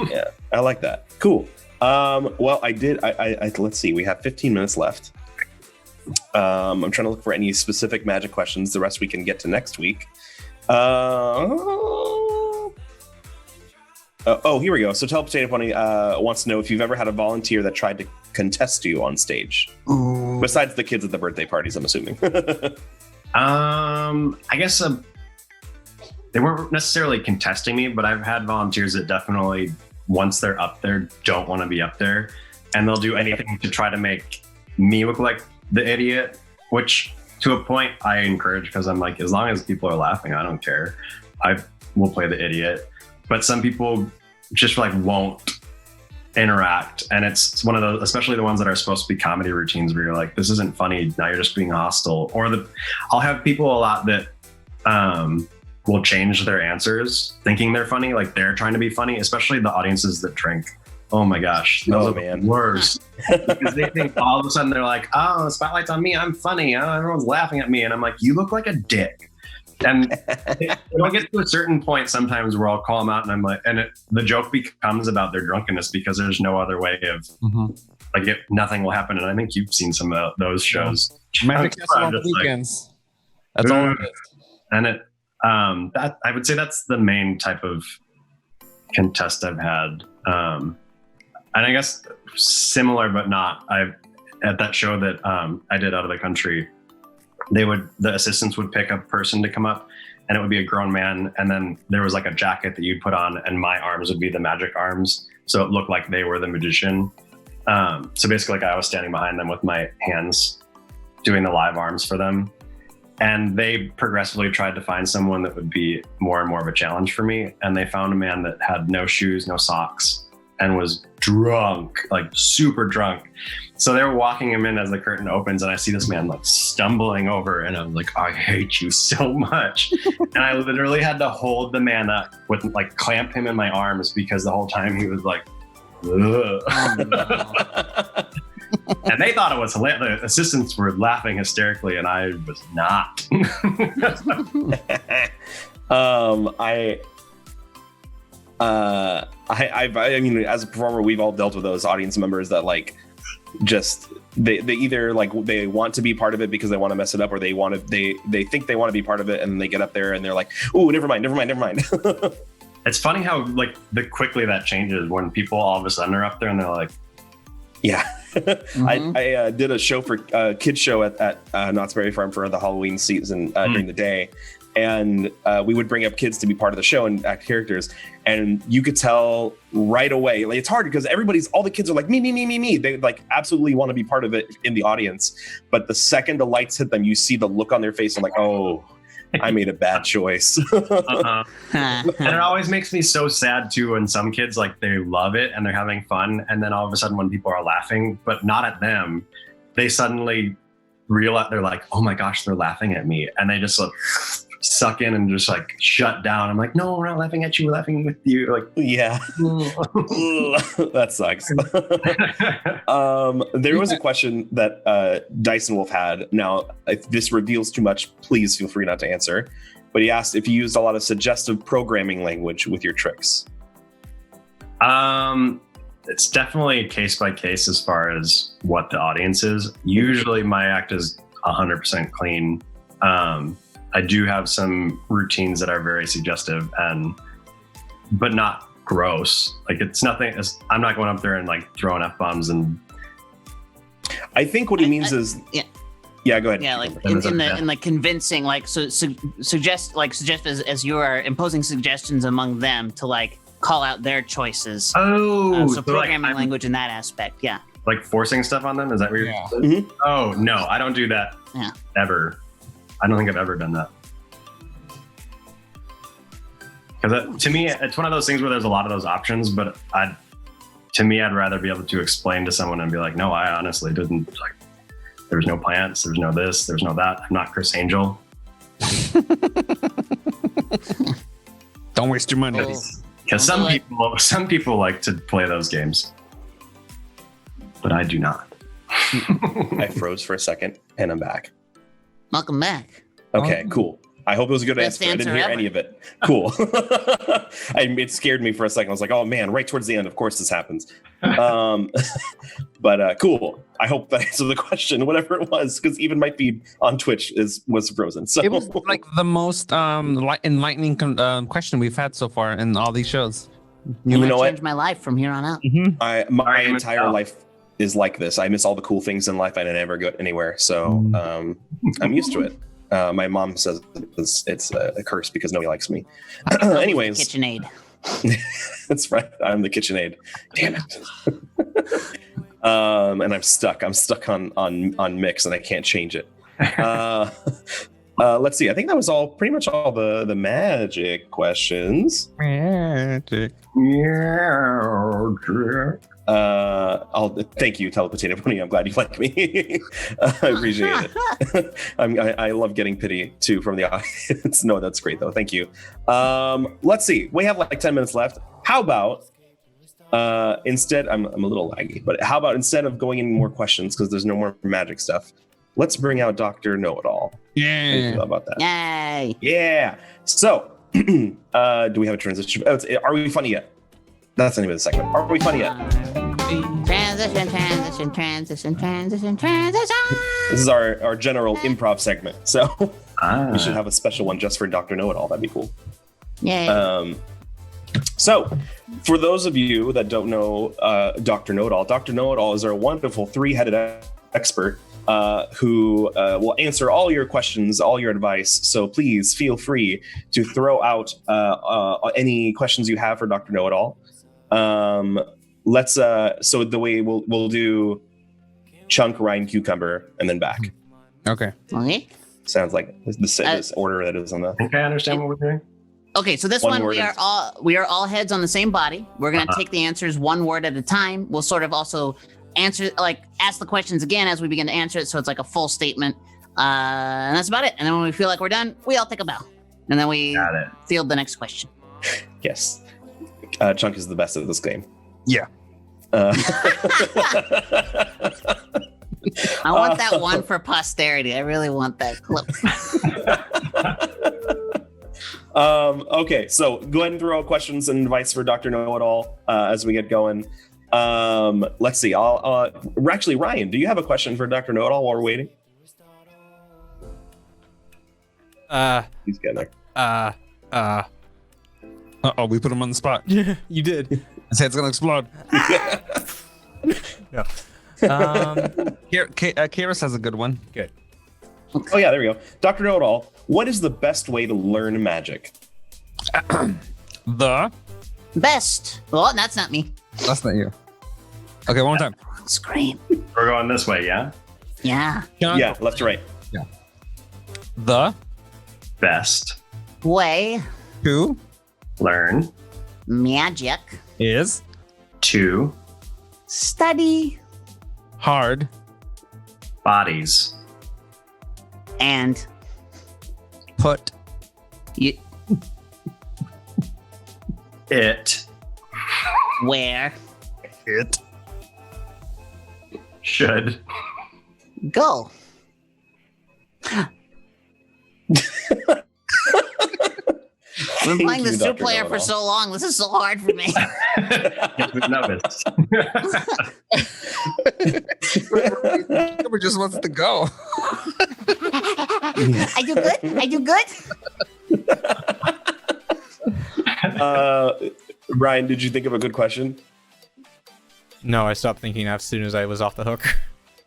Yeah, I like that. Cool. Well, let's see. We have 15 minutes left. I'm trying to look for any specific magic questions. The rest we can get to next week. Here we go. So Tell Potato Bunny wants to know if you've ever had a volunteer that tried to contest you on stage. Ooh. Besides the kids at the birthday parties, I'm assuming. I guess they weren't necessarily contesting me, but I've had volunteers that definitely, once they're up there, don't want to be up there. And they'll do anything to try to make me look like the idiot, which to a point I encourage because I'm like, as long as people are laughing, I don't care. I will play the idiot. But some people just like won't interact, and it's one of those, especially the ones that are supposed to be comedy routines where you're like, this isn't funny, now you're just being hostile. Or I'll have people a lot that will change their answers thinking they're funny, like they're trying to be funny, especially the audiences that drink. Oh my gosh, those are man. the worst. Because they think all of a sudden they're like, oh, the spotlight's on me, I'm funny, oh, everyone's laughing at me, and I'm like, you look like a dick. And it'll get to a certain point sometimes where I'll call them out, and I'm like, the joke becomes about their drunkenness because there's no other way of like nothing will happen. And I think you've seen some of those shows. Magic Castle on weekends. That's all it is. And that I would say that's the main type of contest I've had. And I guess similar but not. At that show that I did out of the country, the assistants would pick a person to come up, and it would be a grown man, and then there was like a jacket that you'd put on, and my arms would be the magic arms, so it looked like they were the magician. So basically, like I was standing behind them with my hands doing the live arms for them, and they progressively tried to find someone that would be more and more of a challenge for me, and they found a man that had no shoes, no socks, and was drunk, like super drunk. So they were walking him in as the curtain opens, and I see this man like stumbling over, and I'm like, I hate you so much. And I literally had to hold the man up with like clamp him in my arms because the whole time he was like, ugh. Oh, no. And they thought it was hilarious. The assistants were laughing hysterically, and I was not. I mean, as a performer, we've all dealt with those audience members that like just they either like they want to be part of it because they want to mess it up, or they think they want to be part of it, and then they get up there and they're like, "Ooh, never mind." It's funny how like the quickly that changes when people all of a sudden are up there and they're like, yeah. I did a show for kids show at Knott's Berry Farm for the Halloween season during the day, and we would bring up kids to be part of the show and act characters, and you could tell right away, like it's hard because all the kids are like me. They like absolutely want to be part of it in the audience, but the second the lights hit them, you see the look on their face and like, oh, I made a bad choice. And it always makes me so sad too when some kids like they love it and they're having fun, and then all of a sudden when people are laughing but not at them, they suddenly realize they're like, oh my gosh, they're laughing at me, and they just like suck in and just like shut down. I'm like, no, we're not laughing at you, we're laughing with you. Like, yeah. That sucks. There was a question that Dyson Wolf had. Now, if this reveals too much, please feel free not to answer. But he asked if you used a lot of suggestive programming language with your tricks. It's definitely case by case as far as what the audience is. Usually my act is 100% clean. I do have some routines that are very suggestive but not gross. Like it's nothing. I'm not going up there and like throwing F-bombs and. I think what he means is. Yeah, go ahead. Yeah, like in like convincing, like suggest as you are imposing suggestions among them to like call out their choices. Oh, so programming language in that aspect, yeah. Like forcing stuff on them, is that what you're saying? Mm-hmm. Oh no, I don't do that. Yeah. Ever. I don't think I've ever done that. Because to me, it's one of those things where there's a lot of those options, but I'd rather be able to explain to someone and be like, no, I honestly didn't, like, there's no plants, there's no this, there's no that. I'm not Chris Angel. Don't waste your money. Because some people like to play those games, but I do not. I froze for a second and I'm back. Welcome back. Okay, cool. I hope it was a good Best answer. I didn't hear ever. any of it. Cool. It scared me for a second. I was like, oh man, right towards the end, of course this happens. But cool. I hope that answered the question, whatever it was, because even my feed on Twitch was frozen. So It was like the most enlightening question we've had so far in all these shows. you know what? Changed my life from here on out. My entire life is like this. I miss all the cool things in life and I never go anywhere. So I'm used to it. My mom says it's a curse because nobody likes me. Anyways, KitchenAid. That's right. I'm the KitchenAid. Damn it. And I'm stuck. I'm stuck on Mix and I can't change it. Let's see. I think that was pretty much all the magic questions. Magic. I'll thank you, Telepotato Bunny. I'm glad you like me. I appreciate it. I love getting pity too from the audience. No, that's great though. Thank you. Let's see. We have like 10 minutes left. How about Instead, I'm a little laggy, but how about instead of going in more questions because there's no more magic stuff, let's bring out Dr. Know-It-All. How do you feel about that? Yay! Yeah. So, do we have a transition? Oh, are we funny yet? That's the name of the segment. Are we funny yet? Transition. This is our general improv segment. So we should have a special one just for Dr. Know-It-All. That'd be cool. Yay. So, for those of you that don't know Dr. Know-It-All is our wonderful three-headed expert who will answer all your questions, all your advice. So please feel free to throw out any questions you have for Dr. Know-It-All. So the way we'll do Chunk, Ryan, Cucumber, and then back. Okay. Okay. Sounds like this order that is on the. I think I understand what we're doing. Okay, so this One one word we are all heads on the same body. We're gonna take the answers one word at a time. We'll sort of also ask the questions again as we begin to answer it, so it's like a full statement. And that's about it. And then when we feel like we're done, we all take a bow, and then we field the next question. Yes, Chunk is the best at this game. Yeah. I want that one for posterity. I really want that clip. Okay, so go ahead and throw out questions and advice for Dr. Know-It-All as we get going. Let's see. Actually, Ryan, do you have a question for Dr. Know-It-All while we're waiting? He's getting there. Uh-oh, we put him on the spot. Yeah, you did. His head's gonna explode. No. Kairos has a good one. Good. Oh yeah, there we go. Dr. Know-It-All, what is the best way to learn magic? The Best. Well, that's not me. That's not you. Okay, one more time. Scream. We're going this way, yeah? Yeah. Yeah, left to right. The Best Way. who learn Magic. is to Study. hard bodies. And put you It where it should go. We've been playing this two player for so long. This is so hard for me. novice. Cucumber just wants to go. I do good. Ryan, did you think of a good question? No, I stopped thinking as soon as I was off the hook.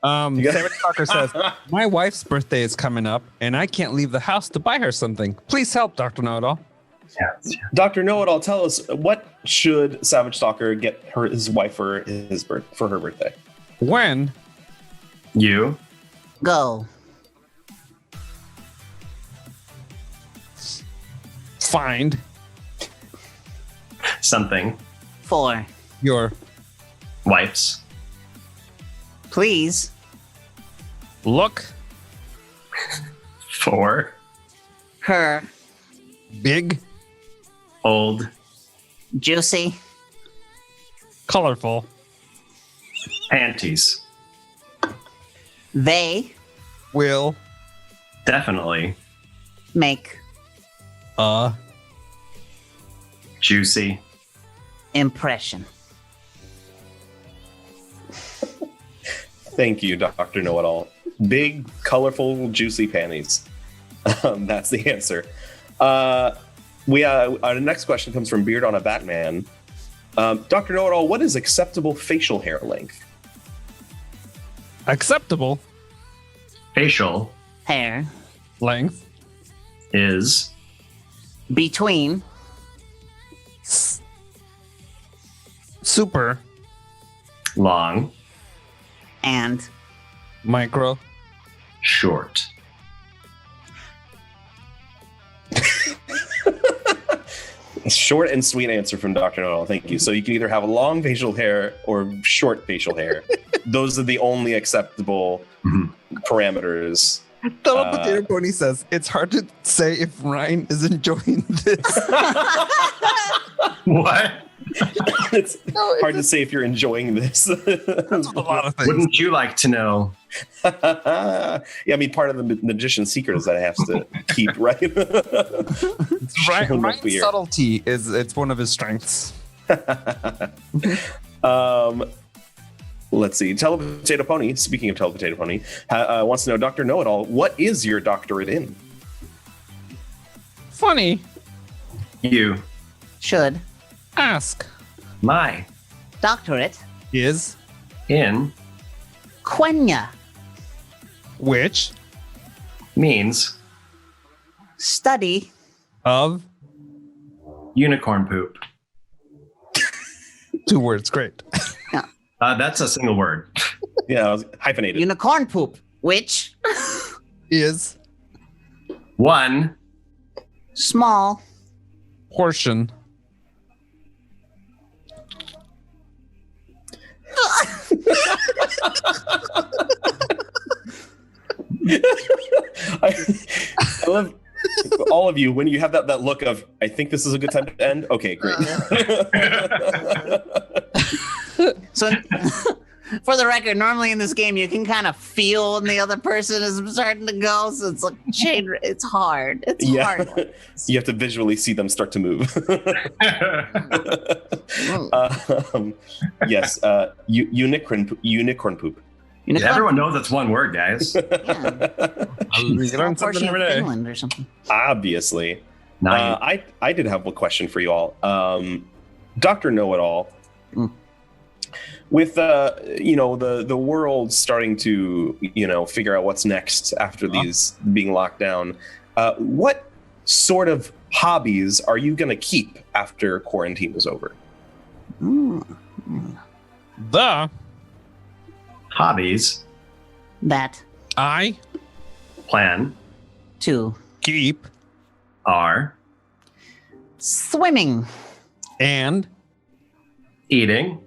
Sarah Tucker says, my wife's birthday is coming up and I can't leave the house to buy her something. Please help, Dr. Know-It-All. Yes. Dr. Know-It-All, tell us, what should Savage Stalker get his wife for her birthday? When You Go. find something For. your wipes Please. look for Her. big, old Juicy. colorful, panties. They. will Definitely Make. a juicy Impression. Thank you, Dr. Know-It-All. Big, colorful, juicy panties. That's the answer. Our next question comes from Beard on a Batman. Dr. Know-It-All, what is acceptable facial hair length? acceptable facial Hair. length is Between. super long, And. micro short. Short and sweet answer from Dr. Know-It-All. Thank you. So you can either have long facial hair or short facial hair. Those are the only acceptable parameters. Donald Potato Pony says it's hard to say if Ryan is enjoying this. What? It's hard to say if you're enjoying this. That's a lot of things. Wouldn't you like to know? Yeah, I mean, part of the magician's secret is that I have to keep right. Ryan's subtlety it's one of his strengths. Let's see. Telepotato Pony, speaking of Telepotato Pony, wants to know, Dr. Know-It-All, what is your doctorate in? Funny. You. Should. Ask. My. Doctorate. Is. In. Quenya. Which. Means. Study. Of. Unicorn poop. 2 words. Great. That's a single word. Yeah, I was hyphenated. Unicorn poop. Which. Is. 1. Small. Portion. I love all of you when you have that look of, I think this is a good time to end. Okay, great. So, for the record, normally in this game you can kind of feel when the other person is starting to go. So it's like it's hard. It's hard. You have to visually see them start to move. Yes, unicorn poop. Everyone knows it's one word, guys. You learn something every day. Finland or something. Obviously. Nice. I did have a question for you all. Dr. Know-It-All, with the world starting to figure out what's next after these being locked down, what sort of hobbies are you going to keep after quarantine is over? The Hobbies. That. I Plan. To. keep Are. Swimming. and Eating.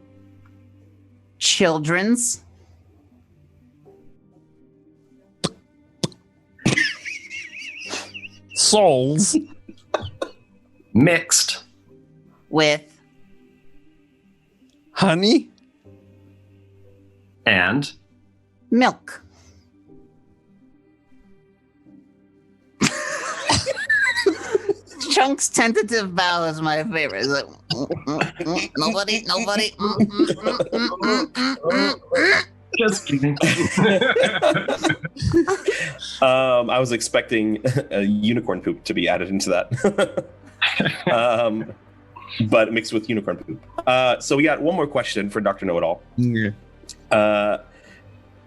Children's. souls Mixed. With. honey And. Milk. Chunk's tentative bow is my favorite. It's like, nobody. Just kidding. I was expecting a unicorn poop to be added into that. But mixed with unicorn poop. So we got one more question for Dr. Know-It-All.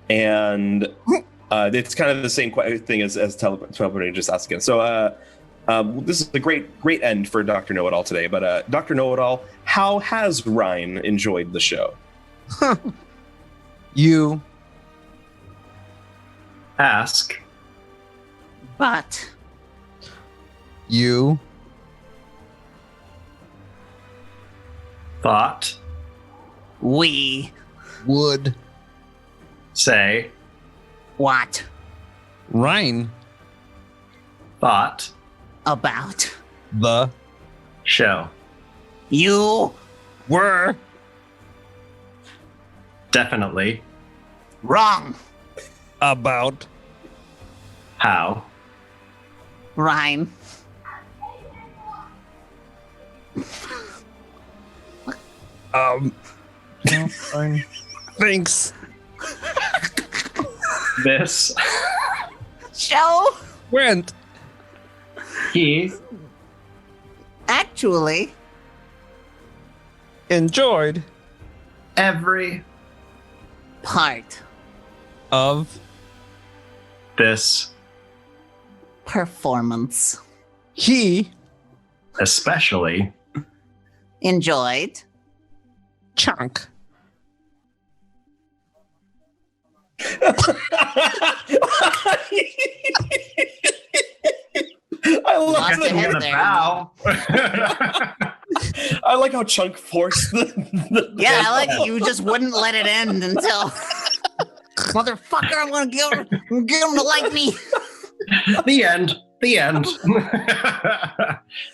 And it's kind of the same thing as Teleporting just asked again. So this is a great end for Dr. Know-It-All today. But Dr. Know-It-All, how has Ryan enjoyed the show? you Ask. But. you Thought. We. would Say. What. Ryan Thought. About. the Show. You. were Definitely. Wrong. about How. Rhyme. thanks This. Show. went He. Actually. enjoyed Every. Part. of This. Performance. he Especially. Enjoyed. chunk I love Lost a head Gonna there. bow. I like how Chunk forced the Yeah, I like it. You just wouldn't let it end until. Motherfucker, I'm gonna get him to like me. The end. The end.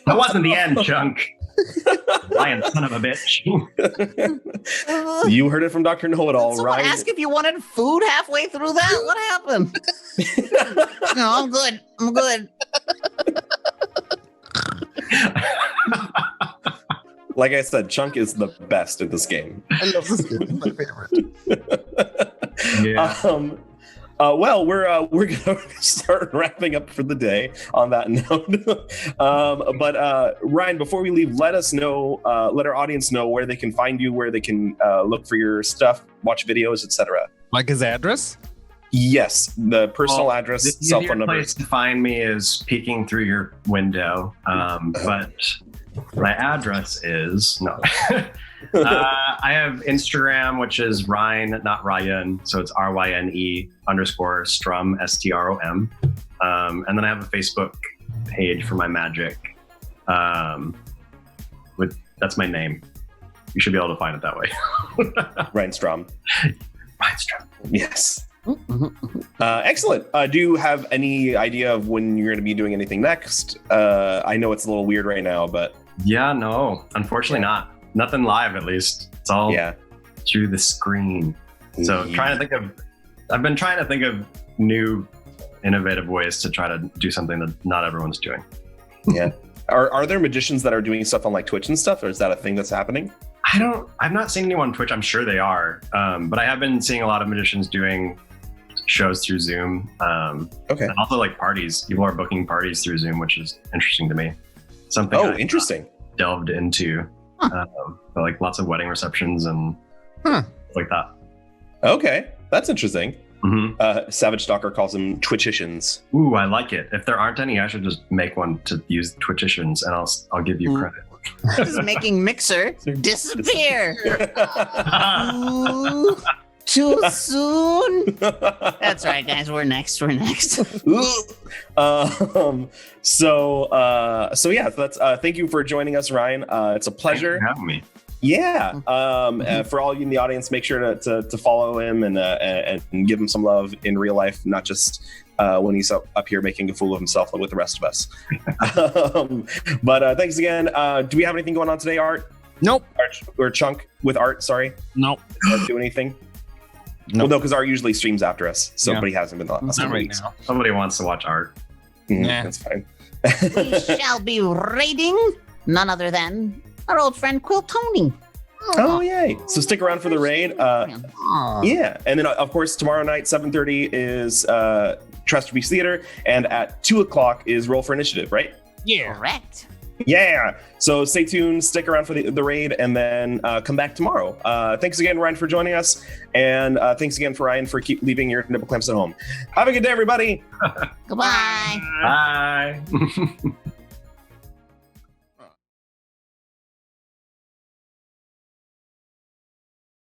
That wasn't the end, Chunk. Ryan, son of a bitch. You heard it from Dr. Know-It-All, Someone Ryan. ask if you wanted food halfway through that? What happened? No, I'm good. I'm good. Like I said, Chunk is the best at this game. I love this game. It's my favorite. Yeah. Well, we're gonna start wrapping up for the day on that note. But Ryan, before we leave, let us know, let our audience know where they can find you, where they can look for your stuff, watch videos, etc. Like his address? Yes, the personal address, The cell easier phone number. place to find me is peeking through your window. But my address is no. I have Instagram, which is Ryan, not Ryan, so it's RYNE_Strum STROM. And then I have a Facebook page for my magic. That's my name. You should be able to find it that way. Ryan Strom. Ryan Strom. Yes. Excellent. Do you have any idea of when you're going to be doing anything next? I know it's a little weird right now, but Yeah, no, unfortunately not. Nothing live, at least. It's all yeah. through the screen. So I've been trying to think of new innovative ways to try to do something that not everyone's doing. Yeah. Are there magicians that are doing stuff on like Twitch and stuff, or is that a thing that's happening? I've not seen anyone on Twitch. I'm sure they are. But I have been seeing a lot of magicians doing shows through Zoom. Okay. And also like parties. People are booking parties through Zoom, which is interesting to me. Something Oh, I've interesting. delved into. But like lots of wedding receptions and like that. Okay. That's interesting. Mm-hmm. Savage Stalker calls them Twitchicians. Ooh, I like it. If there aren't any, I should just make one to use Twitchicians, and I'll give you credit. Just making Mixer disappear. Ooh, too soon. That's right, guys. We're next. We're next. So yeah, that's thank you for joining us, Ryan. It's a pleasure. Thanks for having me. Yeah. For all you in the audience, make sure to follow him and give him some love in real life, not just when he's up here making a fool of himself with the rest of us. But thanks again. Do we have anything going on today, Art? Nope. Or Chunk with Art? Sorry. Nope. Art do anything? Nope. Well, no, because Art usually streams after us, so Yeah. but he hasn't been the last Not couple right weeks. now. Somebody wants to watch art. Nah. That's fine. We shall be raiding none other than our old friend Quill Tony. Oh yay! So stick around for the raid. Aw. Yeah, and then of course tomorrow night 7:30 is Trastro Theater, and at 2:00 is Roll for Initiative, right? Yeah. Correct. Yeah. So stay tuned, stick around for the raid, and then come back tomorrow. Thanks again, Ryan, for joining us, and thanks again for Ryan for leaving your nipple clamps at home. Have a good day, everybody. Goodbye. Bye.